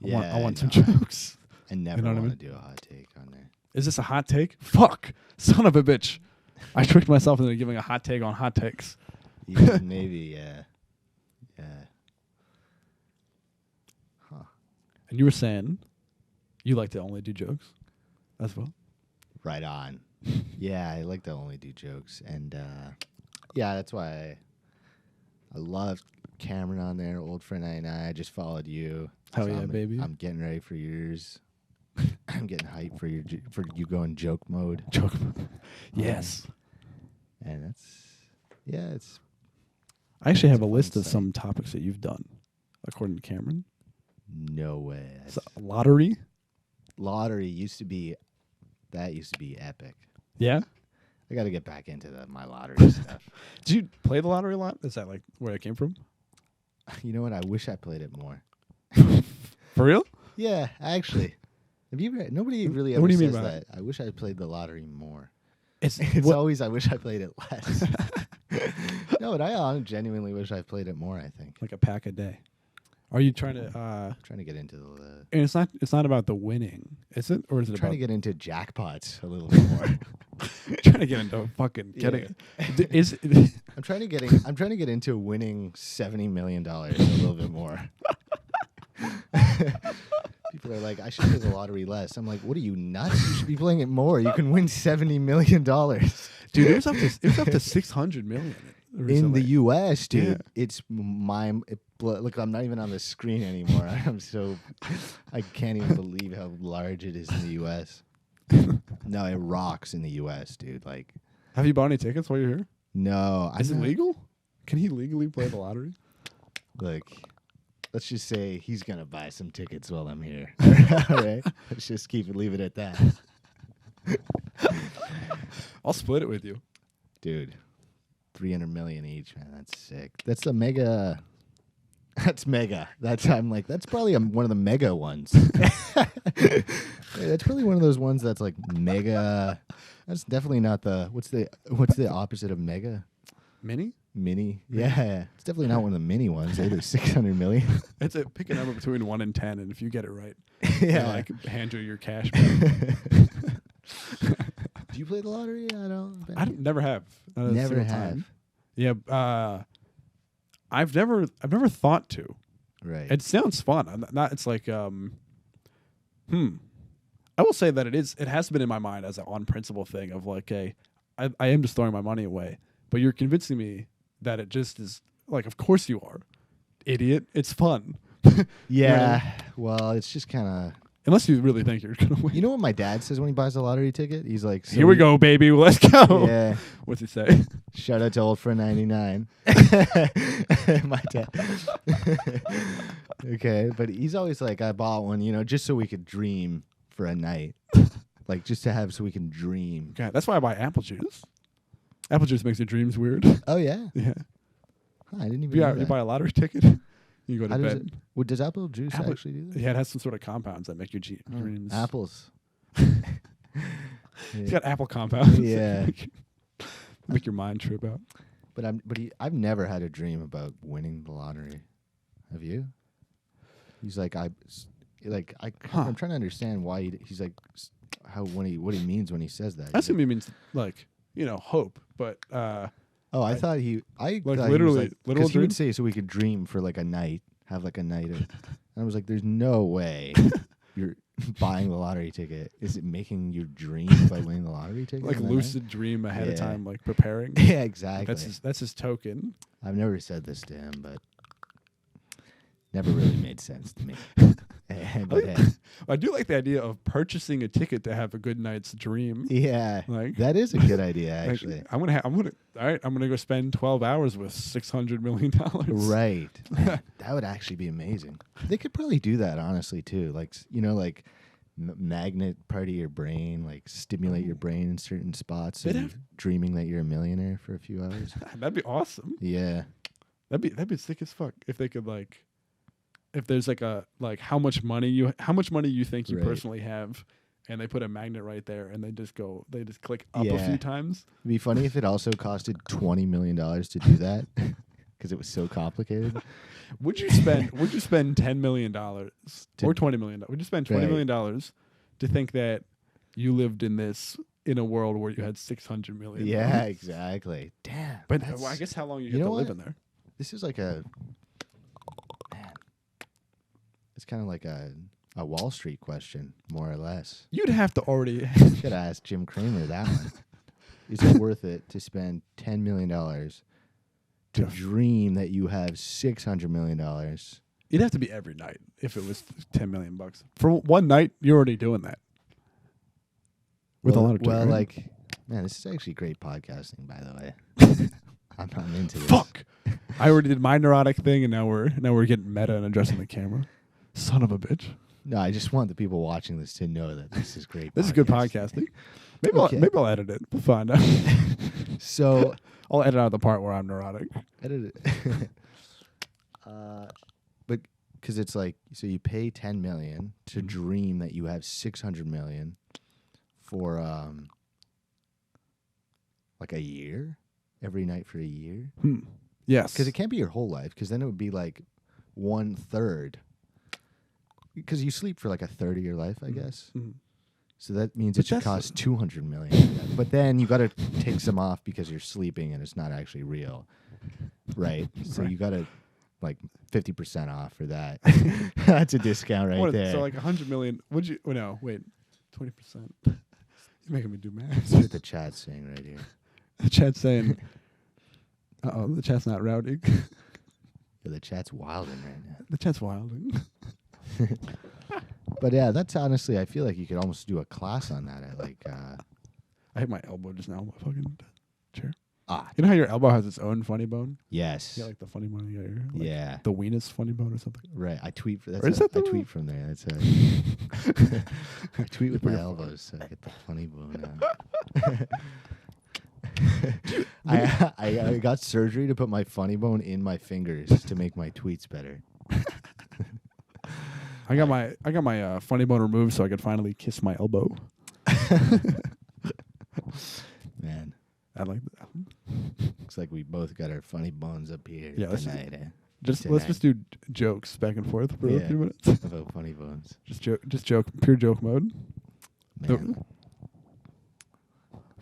Yeah, I want some jokes. I never want to do a hot take on there. Is this a hot take? Fuck, son of a bitch! I tricked myself into giving a hot take on hot takes. Yeah, maybe, yeah. Huh. And you were saying you like to only do jokes as well? Right on. Yeah, I like to only do jokes. And, yeah, that's why I love Cameron on there, Old Friend 99. I just followed you. Hell yeah, baby. I'm getting ready for yours. I'm getting hyped for you going joke mode. Joke mode. Yes. And it's. I actually have a list of some topics that you've done, according to Cameron. No way. So, lottery used to be epic. Yeah. I got to get back into my lottery stuff. Did you play the lottery a lot? Is that like where it came from? You know what? I wish I played it more. For real? Yeah, actually. Nobody really ever says that. I wish I played the lottery more. It's always I wish I played it less. No, but I genuinely wish I played it more, I think. Like a pack a day. Are you trying to trying to get into the and it's not about the winning, is it? Or is it trying to get into jackpots a little bit more? Trying to get into fucking getting it. I'm trying to get into winning $70 million a little bit more. People are like, I should play the lottery less. I'm like, what are you, nuts? You should be playing it more. You can win $70 million. Dude, it was up to 600 million recently. In the US, dude. Yeah. It's look, I'm not even on the screen anymore. I can't even believe how large it is in the US. No, it rocks in the US, dude. Like, have you bought any tickets while you're here? No. Is it legal? Can he legally play the lottery? Look, let's just say he's gonna buy some tickets while I'm here. All right, let's just leave it at that. I'll split it with you, dude. 300 million each, man. That's sick. That's a mega. That's mega. That's probably one of the mega ones. That's probably one of those ones that's like mega. That's definitely not what's the opposite of mega? Mini. Mini, yeah. It's definitely not one of the mini ones. Either 600 million. It's pick a number between 1 and 10, and if you get it right, yeah, like hand you your cash back. Do you play the lottery? I never have. Never have. Yeah, I've never thought to. Right. It sounds fun. It's like I will say that it has been in my mind as an on principle thing of like I am just throwing my money away, but you're convincing me that it just is like, of course you are, idiot. It's fun. Yeah. Well, it's just kind of. Unless you really think you're gonna win. You know what my dad says when he buys a lottery ticket? He's like, Here we go, baby. Let's go. Yeah. What's he say? Shout out to old friend 99. My dad. Okay, but he's always like, I bought one, just so we could dream for a night. Like, just to have so we can dream. Yeah, that's why I buy apple juice. Apple juice makes your dreams weird. Oh, yeah? Yeah. Huh, I didn't even know You that. buy a lottery ticket, you go to bed. Does apple juice actually do that? Yeah, it has some sort of compounds that make your dreams. Apples. It's got apple compounds. Yeah. Make your mind trip out. But I've never had a dream about winning the lottery. Have you? He's like I'm trying to understand why he's like what he means when he says that. I assume he means like hope, but oh, I thought he like thought literally he was literal he would dreams? say so we could dream for like a night, have like a night of, and I was like, there's no way you're buying the lottery ticket. Is it making you dream by winning the lottery ticket? Like in the lucid dream ahead of Yeah. time, like preparing. night? Yeah, exactly. That's his token. I've never said this to him, but never really made sense to me. But I do like the idea of purchasing a ticket to have a good night's dream. yeah, Like that is a good idea, like, actually. I'm gonna go spend 12 hours with $600 million. Right. That would actually be amazing. They could probably do that, honestly, too. Like, like magnet part of your brain, like stimulate your brain in certain spots. So They'd you're have- dreaming that you're a millionaire for a few hours. That'd be awesome. Yeah. That'd be sick as fuck if they could if there's how much money you think you Right. personally have, and they put a magnet right there, and they just click up a Yeah. few times. It'd be funny if it also costed $20 million to do that because it was so complicated. Would you spend $10 million or $20 million? Would you spend $20 Right. million to think that you lived in a world where you had $600 million? Yeah, exactly. Damn. But that's- I guess how long you You get know to live what? in there? This is like man. It's kind of like a Wall Street question, more or less. You'd have to already. Gotta ask Jim Cramer that one. Is it worth it to spend $10 million to dream that you have $600 million? It'd have to be every night if it was $10 million. For one night, you're already doing that. With a lot of well, right? like, man, this is actually great podcasting, by the way. I'm into this. Fuck. I already did my neurotic thing, and now we're getting meta and addressing the camera. Son of a bitch. No, I just want the people watching this to know that this is great. This is good podcasting. Maybe Okay. maybe I'll edit it. We'll find out. So I'll edit out the part where I'm neurotic. edit it. But because it's like, so you pay $10 million to dream that you have $600 million for like a year, every night for a year. Yes. Because it can't be your whole life, because then it would be like 1/3. Because you sleep for like a third of your life, I guess. Mhm. So that means But it should that's- cost $200 million. But then you got to take some off because you're sleeping and it's not actually real, right? So Right. you got to like 50% off for that. That's a discount right there. So like 100 million. Would you? Oh, no, wait. 20%. You're making me do math. That's what the chat's saying right here. The chat's saying. The chat's not rowdy. Yeah, the chat's wilding right now. The chat's wilding. But yeah, that's honestly, I feel like you could almost do a class on that at like I hit my elbow just now on my fucking chair. ah You know how your elbow has its own funny bone? yes. Yeah, like the funny bone. You got your, like Yeah. the weenus funny bone or something. Right. I tweet for Or is that I the- tweet from there. That's I tweet with my elbows so I get the funny bone out. I got surgery to put my funny bone in my fingers to make my tweets better. I got my funny bone removed so I could finally kiss my elbow. Man, I like that. looks like we both got our funny bones up here Yeah, let's tonight. Let's Tonight. just do jokes back and forth for a Yeah. few minutes. About funny bones. Just joke, pure joke mode. Man.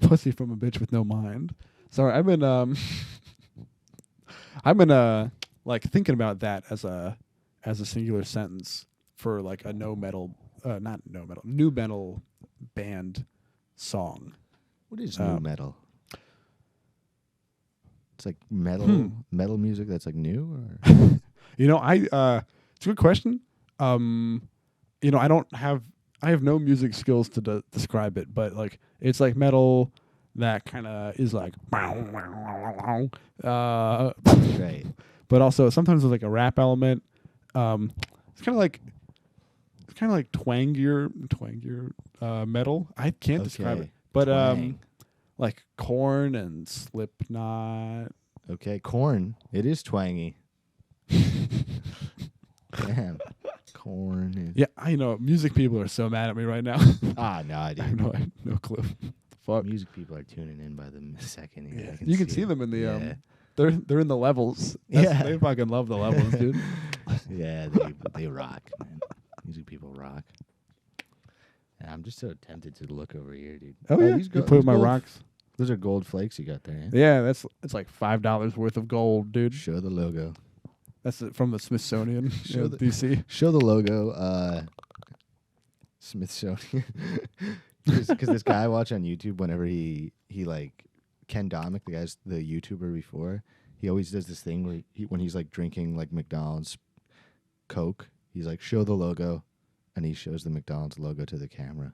Pussy from a bitch with no mind. Sorry, I've been like thinking about that as a singular sentence for like a new metal band song. What is new metal? It's like metal music that's like new, or You know, it's a good question. I don't have I have no music skills to describe it, but like it's like metal that kind of is like Right. but also sometimes there's like a rap element. It's kind of like twangier metal. I can't describe it, but Twang. like Korn and Slipknot. Okay, Corn. It is twangy. Damn. Corn. Is... Yeah, I know. Music people are so mad at me right now. No, I I do. have no clue. Fuck. Music people are tuning in by the second. Here. Yeah. I You can see it. them in the Yeah. They're in the levels. Yeah. They fucking love the levels, dude. Yeah, they rock, man. Music people rock. And I'm just so tempted to look over here, dude. Oh yeah, these you put my gold- rocks. Those are gold flakes you got there. Yeah? Yeah, it's like $5 worth of gold, dude. Show the logo. That's from the Smithsonian, Show the- DC. Show the logo. Smithsonian. Because this guy I watch on YouTube, whenever he like Ken Domick, the YouTuber before, he always does this thing where when he's like drinking like McDonald's Coke, he's like, show the logo, and he shows the McDonald's logo to the camera.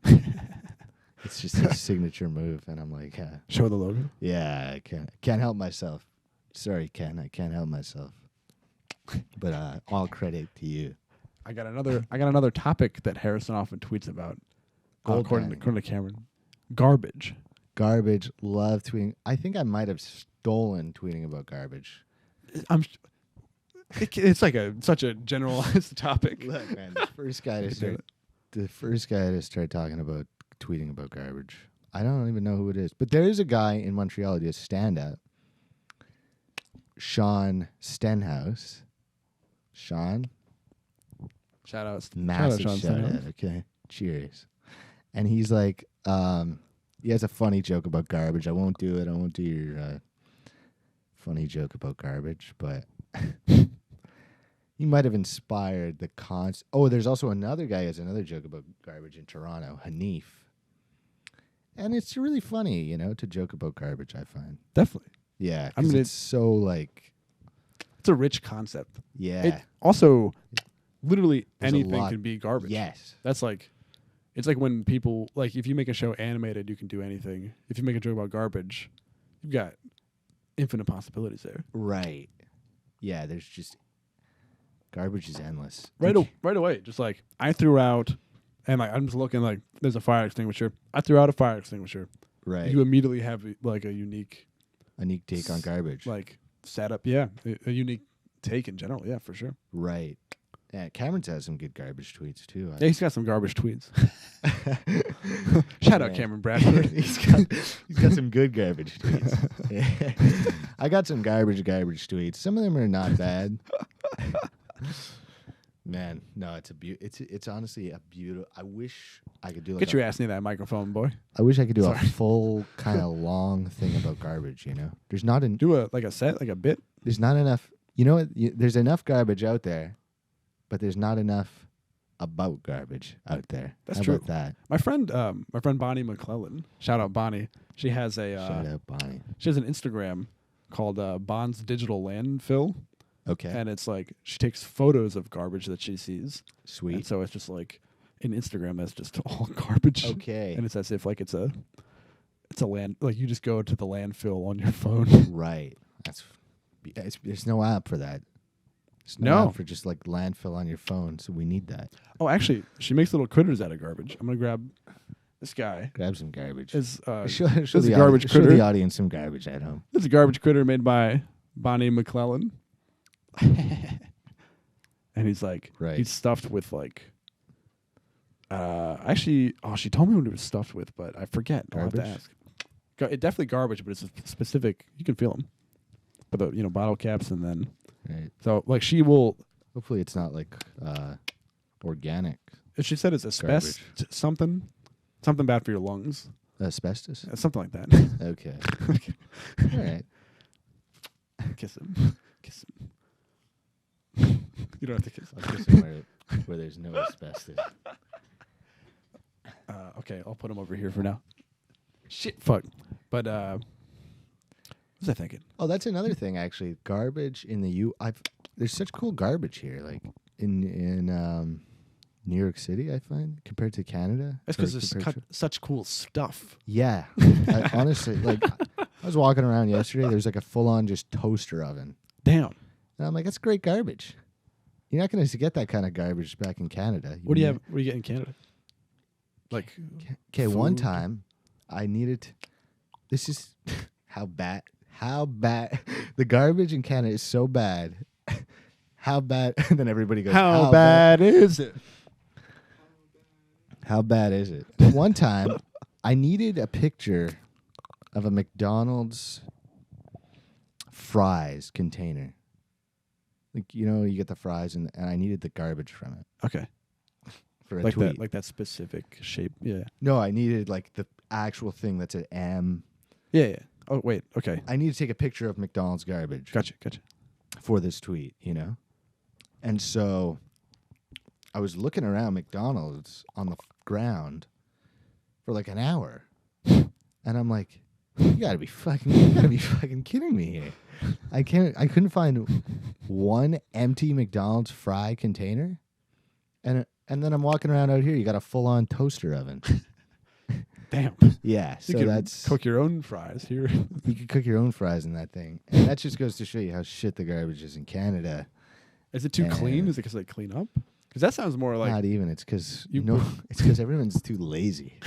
It's just his signature move, and I'm like, Show the logo. yeah, I can't help myself. Sorry, Ken, I can't help myself. But all credit to you. I got another topic that Harrison often tweets about. Gold According mine. to Cameron, garbage. Garbage. Love tweeting. I think I might have stolen tweeting about garbage. It's like such a generalized topic. Look, man, the first guy to start talking about tweeting about garbage. I don't even know who it is, but there is a guy in Montreal who does stand up. Sean Stenhouse. Sean, Shout out, massive Sean shout Stenhouse. out. Okay, cheers. And he's like, he has a funny joke about garbage. I won't do it. I won't do your funny joke about garbage, but he might have inspired the cons. Oh, there's also another guy who has another joke about garbage in Toronto, Hanif. And it's really funny, to joke about garbage, I find. Definitely, Yeah, I mean, it's so like, it's a rich concept. yeah. It also, literally There's a anything lot- can be garbage. Yes. That's like, it's like when people, like if you make a show animated, you can do anything. If you make a joke about garbage, you've got infinite possibilities there. Right. Yeah, there's just, garbage is endless. Right away, just like I threw out, and like I'm just looking like there's a fire extinguisher. I threw out a fire extinguisher. Right. You immediately have like a unique take on garbage. like setup. Yeah, a unique take in general. Yeah, for sure. Right. Yeah, Cameron's has some good garbage tweets too. Yeah, he's got some garbage tweets. Shout out Man. Cameron Bradford. he's got some good garbage tweets. Yeah. I got some garbage tweets. Some of them are not bad. Man, no, it's honestly a beautiful. I wish I could do like Get your ass near that microphone, boy. I wish I could do Sorry. a full kind of long thing about garbage. There's not Do a set, like a bit. there's not enough. You know what? There's enough garbage out there, but there's not enough about garbage out there. That's How true. about that? My friend Bonnie McClellan. Shout out Bonnie. She has a Shout out Bonnie. she has an Instagram called Bond's Digital Landfill, Okay, and it's like she takes photos of garbage that she sees. sweet. And so it's just like in Instagram that's just all garbage. Okay, And it's as if like it's a land, like you just go to the landfill on your phone. right. There's no app for that. There's No. app for just like landfill on your phone, so we need that. Oh, actually, she makes little critters out of garbage. I'm gonna grab this guy. Grab some garbage. Is Show this the is a garbage audience, show critter. the audience some garbage at home. This is a garbage critter made by Bonnie McClellan. And he's like, Right. he's stuffed with like, actually, she told me what it was stuffed with, but I forget. I'll have to Garbage? ask. It definitely garbage, but it's a specific. You can feel them, but the bottle caps and then Right. so like she will. Hopefully, it's not like organic She said it's asbestos, something bad for your lungs, asbestos. something like that. Okay. All right. Kiss him, kiss him. You don't have to kiss him. I'll kiss him where there's no asbestos. Okay, I'll put him over here for now. Shit, fuck. But what was I thinking? Oh, that's another thing actually. Garbage in the there's such cool garbage here. Like in New York City, I find, compared to Canada. That's because there's such cool stuff. Yeah. Honestly, like, I was walking around yesterday. There's like a full-on just toaster oven. Damn. And I'm like, that's great garbage. You're not going to get that kind of garbage back in Canada. What do you have? What do you get in Canada? Like, okay, one time I needed. This is how bad the garbage in Canada is so bad. How bad? And then everybody goes, how bad is it? How bad is it? One time, I needed a picture of a McDonald's fries container. Like, you know, you get the fries, and I needed the garbage from it. Okay. For a like tweet. that, like that specific shape. Yeah. No, I needed like the actual thing that's an M. Yeah, yeah. Oh, wait. Okay. I need to take a picture of McDonald's garbage. Gotcha. For this tweet, you know? And so I was looking around McDonald's on the ground for like an hour. And I'm like, you gotta be fucking kidding me here. I couldn't find one empty McDonald's fry container. And then I'm walking around out here, you got a full-on toaster oven. Damn. Yeah, so you can that's cook your own fries here. You can cook your own fries in that thing. And that just goes to show you how shit the garbage is in Canada. Is it too clean? Is it because they clean up? Because that sounds more like not even. It's because it's because everyone's too lazy.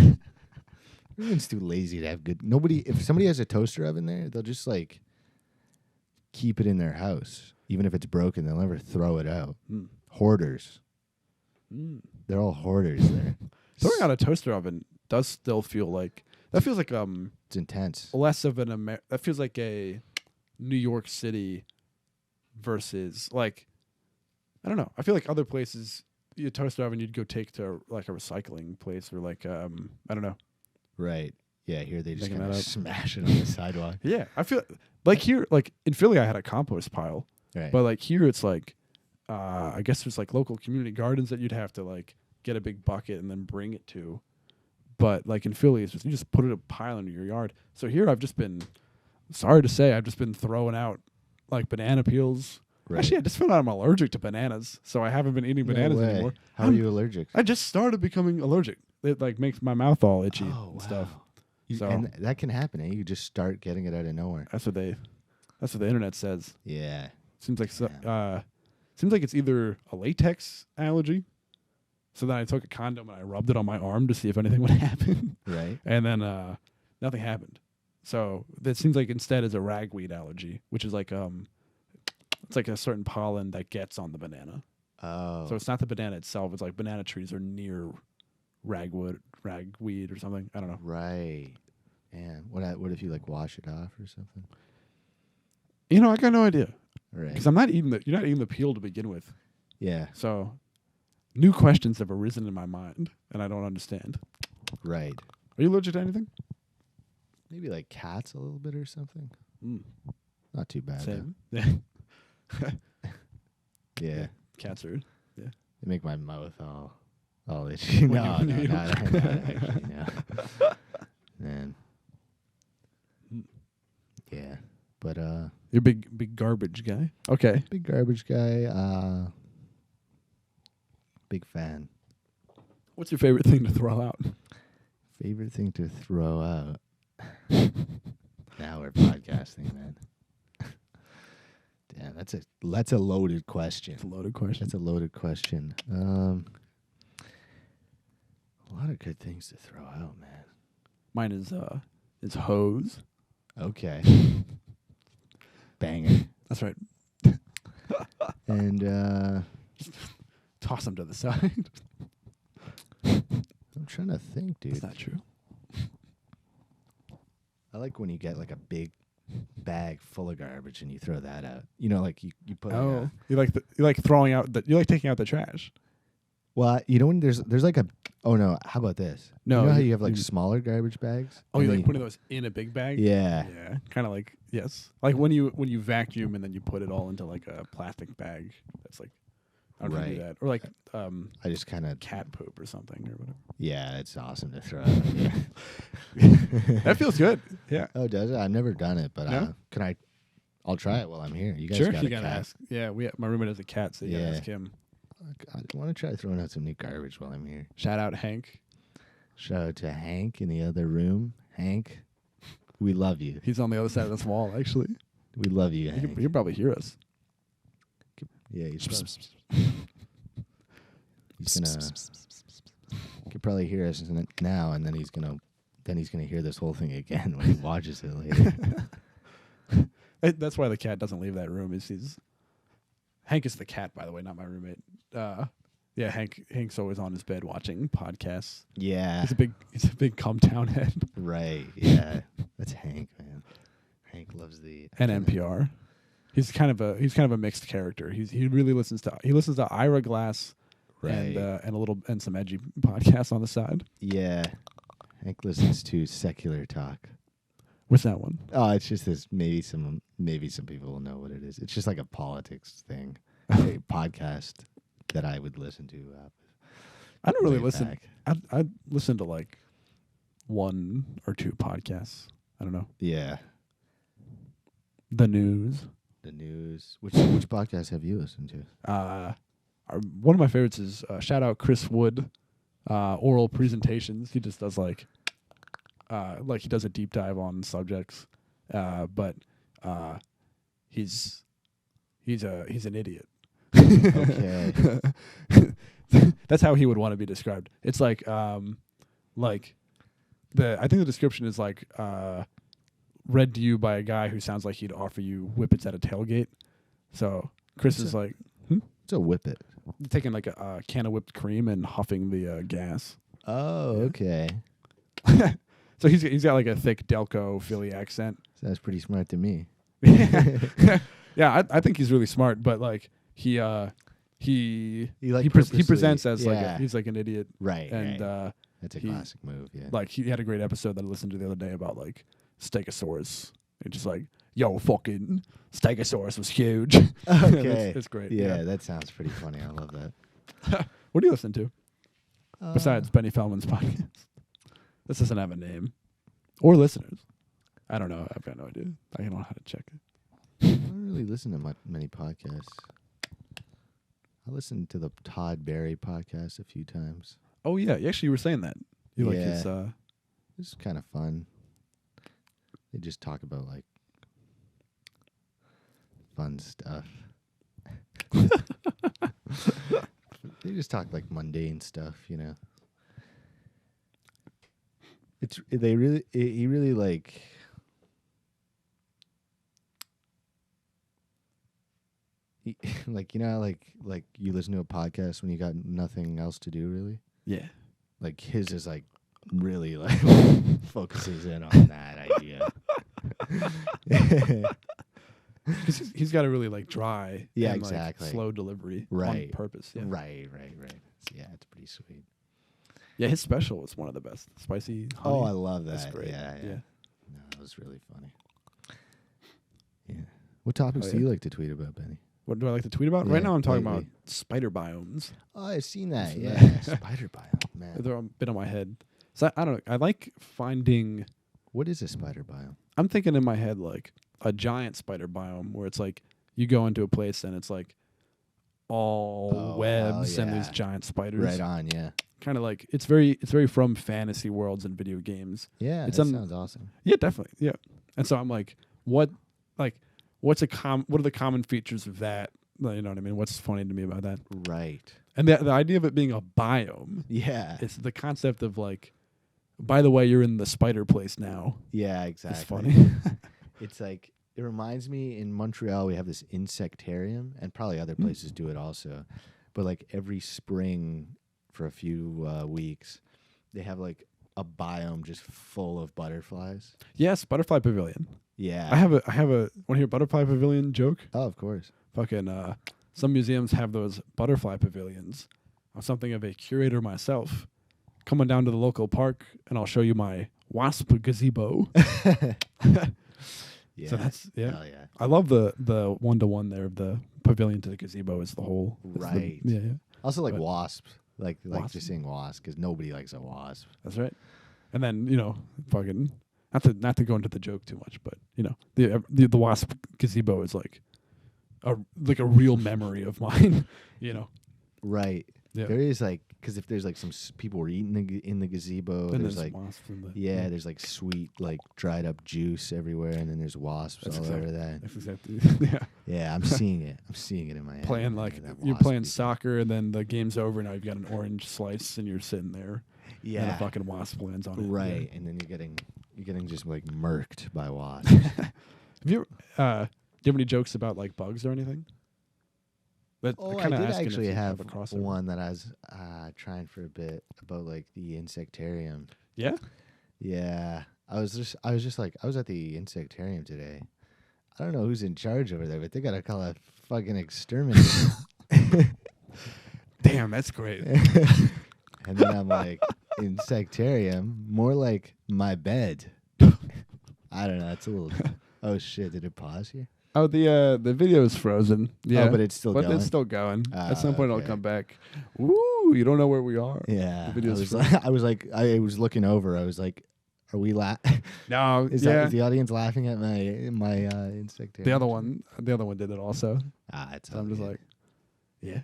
Everyone's too lazy to have good. If somebody has a toaster oven there, they'll just like keep it in their house, even if it's broken. They'll never throw it out. Hoarders. They're all hoarders there. Throwing out a toaster oven does still feel like that feels like it's intense. Less of that feels like a New York City versus like I don't know. I feel like other places you toaster oven you'd go take to like a recycling place or like I don't know. Right. Yeah, here they just kind of smash it on the sidewalk. Yeah, I feel like here like in Philly I had a compost pile. Right. But like here it's like I guess there's like local community gardens that you'd have to like get a big bucket and then bring it to. But like in Philly, it's just you just put it a pile into your yard. So here I've just been throwing out like banana peels. Right. Actually, I just found out I'm allergic to bananas, so I haven't been eating bananas anymore. How are you allergic? I just started becoming allergic. It like makes my mouth all itchy and stuff. And that can happen. You just start getting it out of nowhere. That's what the internet says. Yeah. Seems like it's either a latex allergy. So then I took a condom and I rubbed it on my arm to see if anything would happen. Right. And then nothing happened. So it seems like instead it's a ragweed allergy, which is like it's like a certain pollen that gets on the banana. Oh. So it's not the banana itself. It's like banana trees are near ragweed or something. I don't know. Right. Man, what if you like wash it off or something? You know, I got no idea. Right. Because you're not eating the peel to begin with. Yeah. So new questions have arisen in my mind, and I don't understand. Right. Are you allergic to anything? Maybe like cats a little bit or something. Not too bad. Same. Yeah. Yeah. Cats are. Yeah. They make my mouth all itchy. No, actually, no. Man. Yeah. But you're a big garbage guy. Okay. Big garbage guy. Big fan. What's your favorite thing to throw out? Favorite thing to throw out. Now we're podcasting, man. Damn, that's a loaded question. It's a loaded question. That's a loaded question. A lot of good things to throw out, man. Mine is hose. Okay. Banger. That's right. And toss them to the side. I'm trying to think, dude. That's not true. I like when you get like a big bag full of garbage and you throw that out. You know, like you put. Oh, you like throwing out you like taking out the trash. Well, you know when there's like a. Oh no! How about this? No, you know how you have like smaller garbage bags. Oh, you like putting those in a big bag? Yeah. Yeah. Kind of like yes, like when you vacuum and then you put it all into like a plastic bag. That's like. I don't know how to do that. Or like I just kind of cat poop or something or whatever. Yeah, it's awesome to throw out. That feels good. Yeah. Oh, does it? I've never done it, but no? can I? I'll try it while I'm here. You guys sure, got you a gotta cat? ask. Yeah, my roommate has a cat, so you gotta ask him. I want to try throwing out some new garbage while I'm here. Shout out Hank. Shout out to Hank in the other room. Hank, we love you. He's on the other side of this wall, actually. We love you, He Hank. can probably hear us. Yeah, he's gonna. He could probably hear us now, and then he's gonna hear this whole thing again when he watches it later. That's why the cat doesn't leave that room. Hank is the cat, by the way, not my roommate. Yeah, Hank's always on his bed watching podcasts. Yeah, he's a big come town head. Right. Yeah, that's Hank, man. Hank loves the NPR. He's kind of a mixed character. He really listens to Ira Glass, right, and some edgy podcasts on the side. Yeah, Hank listens to secular talk. What's that one? Oh, it's just this. Maybe some people will know what it is. It's just like a politics thing, a podcast that I would listen to. I don't really listen. Back. I listen to like one or two podcasts. I don't know. Yeah. The news. Which podcast have you listened to? One of my favorites is shout out Chris Wood, oral presentations. He just does like he does a deep dive on subjects, but he's an idiot. Okay. That's how he would want to be described. It's I think the description is read to you by a guy who sounds like he'd offer you whippets at a tailgate. So Chris is like, It's a whippet. taking like a can of whipped cream and huffing the gas. Oh, okay. So he's got like a thick Delco Philly accent. Sounds pretty smart to me. Yeah, I think he's really smart, but like he presents as he's like an idiot, Right. and right. That's a classic move. Yeah. like he had a great episode that I listened to the other day about like Stegosaurus. And just like, yo, fucking Stegosaurus was huge. Okay. it's great. Yeah, that sounds pretty funny. I love that. What do you listen to besides Benny Feldman's podcast? This doesn't have a name or listeners. I don't know. I've got no idea. I don't know how to check it. I don't really listen to many podcasts. I listened to the Todd Barry podcast a few times. Oh yeah, actually you were saying that. You like his It's kind of fun. They just talk about like fun stuff. They just talk like mundane stuff, you know. He really like like, you know, like you listen to a podcast when you got nothing else to do, really. Yeah. Like his is like really like focuses in on that idea. He's got a really like dry, Yeah, and, exactly. like, slow delivery, Right. on purpose. Yeah. Right. Yeah, it's pretty sweet. Yeah, his special was one of the best. Spicy honey. Oh, I love that. That's great. Yeah. Yeah. No, that was really funny. Yeah. What topics do you like to tweet about, Benny? What do I like to tweet about? Yeah, Right now I'm talking lately. about spider biomes. Oh, I've seen that. Seen Yeah, that. spider biome, man. They're a bit on my head. So I don't know. I like finding. What is a spider biome? I'm thinking in my head like a giant spider biome where it's like you go into a place and it's like all webs and these yeah. giant spiders. Right on, yeah. Kind of like it's very from fantasy worlds and video games. Yeah, It's that sounds awesome. Yeah, definitely. Yeah. And so I'm like, what are the common features of that? You know what I mean? What's funny to me about that? Right. And the idea of it being a biome, Yeah. it's the concept of like, by the way, you're in the spider place now. Yeah, exactly. It's funny. It's like, it reminds me, in Montreal we have this insectarium, and probably other places do it also. But like every spring for a few weeks, they have like a biome just full of butterflies. Yes, butterfly pavilion. Yeah. I have a want to hear a butterfly pavilion joke? Oh, of course. Fucking some museums have those butterfly pavilions. I'm something of a curator myself. Coming down to the local park and I'll show you my wasp gazebo. Yeah. So that's Hell yeah. I love the 1-to-1 there of the pavilion to the gazebo is the whole Right. Yeah. Also like But- wasps. Like Wasp. just saying wasp, because nobody likes a wasp. That's right. And then, fucking not to go into the joke too much, but the wasp gazebo is like a real memory of mine, Right. Yeah. There is like, because if there's like some people were eating in the gazebo, Then there's like wasps in the, there's like sweet like dried up juice everywhere, and then there's wasps That's all over that. That's exactly. Yeah. Yeah, I'm seeing it. I'm seeing it in my head. Playing like you're playing soccer, and then the game's over. Now you've got an orange slice, and you're sitting there. Yeah. And a fucking wasp lands on it. Right, Yeah. and then you're getting just like murked by wasps. Have you do you have any jokes about like bugs or anything? But I did actually have a crossover. one that I was trying for a bit about like the insectarium. Yeah. Yeah, I was just like I was at the insectarium today. I don't know who's in charge over there, but they gotta call a fucking exterminator. Damn, that's great. And then I'm like, insectarium, more like my bed. I don't know. It's a little. Oh shit! Did it pause here? Oh, the video is frozen. Yeah, Oh, but it's still going. It's still going. At some point, okay. it'll come back. Ooh, you don't know where we are. Yeah, The video's I was looking over. I was like, "Are we No, is the audience laughing at my insectarium?" The other one did it also. It's. So I'm just like, yeah.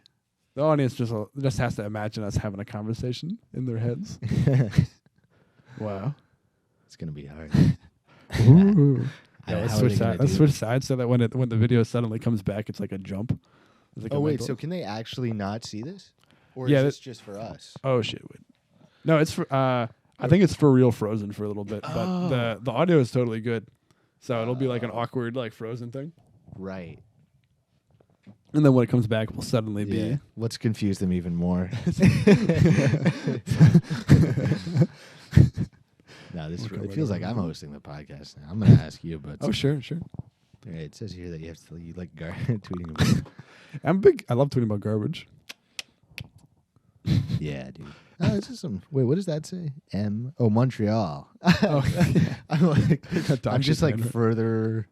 The audience just has to imagine us having a conversation in their heads. Wow. It's gonna be hard. Ooh. Yeah, let's How are they gonna switch sides so that when the video suddenly comes back, it's like a jump. It's like Oh a wait, mental- so can they actually not see this, or Yeah, is this just for us? Oh shit! Wait. No, it's for. I think it's for real frozen for a little bit, but the audio is totally good. So it'll be like an awkward like frozen thing, Right. and then when it comes back, we'll suddenly be. Let's confuse them even more. No, it feels like I'm hosting the podcast now. I'm gonna ask you about. Oh sure. Right, it says here that you like tweeting about. I love tweeting about garbage. Yeah, dude. Oh, this is some. Wait, what does that say? Montreal. Oh, I'm just like further,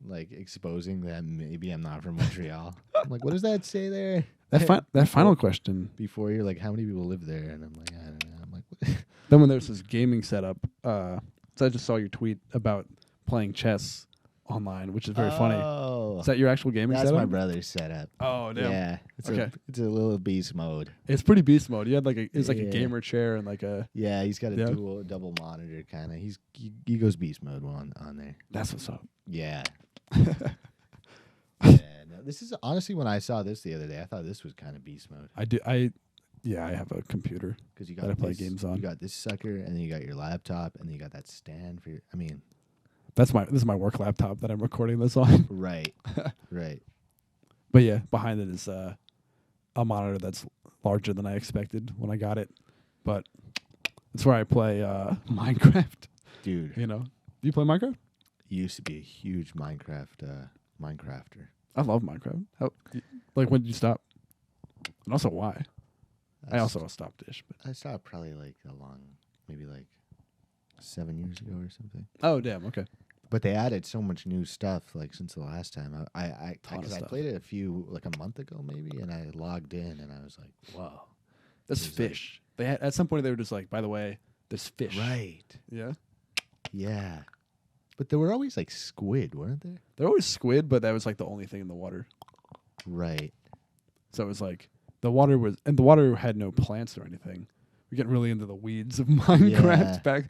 like exposing that maybe I'm not from Montreal. I'm like, what does that say there? That final question. Before you're like, how many people live there? And I'm like, I don't know. I'm like, what? Then when there's this gaming setup, so I just saw your tweet about playing chess online, which is very funny. Oh, Is that your actual gaming that's setup? my brother's setup. Oh damn. Yeah, it's a little beast mode. It's pretty beast mode. You had like it's like a Yeah. gamer chair and like a. Yeah, he's got a double monitor kind of. He goes beast mode on there. That's what's up. Yeah. Yeah. No, this is honestly when I saw this the other day, I thought this was kind of beast mode I have a computer because you that got I play games on. You got this sucker, and then you got your laptop, and then you got that stand for your. I mean, This is my work laptop that I'm recording this on. right, right. But yeah, behind it is a monitor that's larger than I expected when I got it. But it's where I play Minecraft. Dude, You know, do you play Minecraft? used to be a huge Minecrafter. I love Minecraft. Like when did you stop? And also why? I also stopped-ish. But I stopped probably like maybe like 7 years ago or something. oh damn, okay. But they added so much new stuff like since the last time. I Ton of because I stuff. played it a month ago maybe, and I logged in and I was like, whoa, That's There's like- fish. They had, at some point they were just like, by the way, there's fish. right, Yeah. yeah. But there were always like squid, weren't there? They're always squid, but that was like the only thing in the water. Right. So it was like the water had no plants or anything. We're getting really into the weeds of Minecraft back.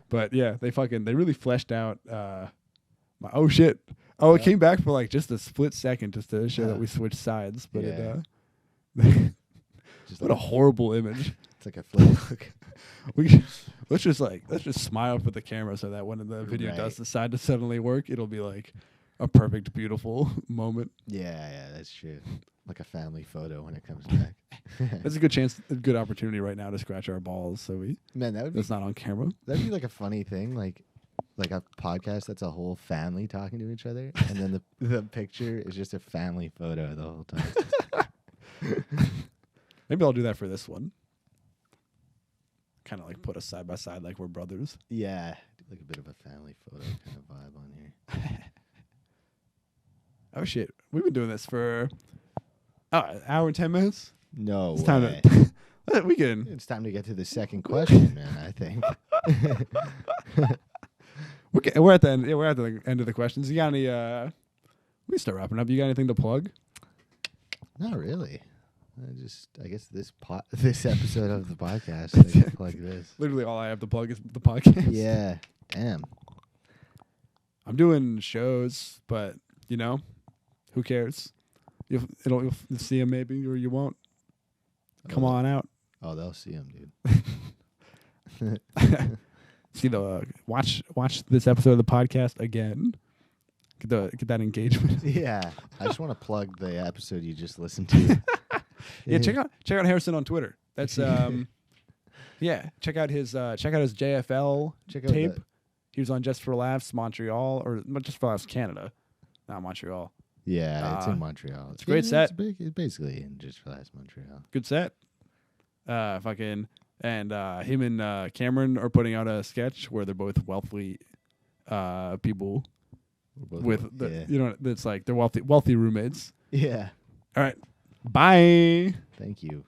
But yeah, they really fleshed out oh shit. Oh, it came back for like just a split second just to show that we switched sides. But Just what a horrible image. It's like a flip. Let's just smile for the camera so that when the video Right. does decide to suddenly work, it'll be like a perfect, beautiful moment. Yeah, that's true. Like a family photo when it comes back. That's a good opportunity right now to scratch our balls. So Man, that's not on camera. that'd be like a funny thing, like a podcast that's a whole family talking to each other, and then the picture is just a family photo the whole time. Maybe I'll do that for this one. Kind of like put us side by side like we're brothers. Yeah, like a bit of a family photo kind of vibe on here. Oh shit, we've been doing this for an hour and 10 minutes. No It's way. time to we can. It's time to get to the second question, man. I think. We're at the end. Yeah, we're at the end of the questions. You got any? We can start wrapping up. You got anything to plug? Not really. I guess this episode of the podcast, I can plug this. Literally all I have to plug is the podcast. Yeah. Damn. I'm doing shows, but who cares? You'll see them maybe, or you won't. Come on out. Oh, they'll see him, dude. See watch this episode of the podcast again. Get that engagement. Yeah, I just want to plug the episode you just listened to. Yeah, check out Harrison on Twitter. That's yeah. Check out his JFL tape. He was on Just for Laughs Montreal, or Just for Laughs Canada, not Montreal. Yeah, it's in Montreal. It's a great set. It's basically in Just for Laughs Montreal. Good set. Him and Cameron are putting out a sketch where they're both wealthy people with it's like they're wealthy roommates. Yeah. All right. Bye. Thank you.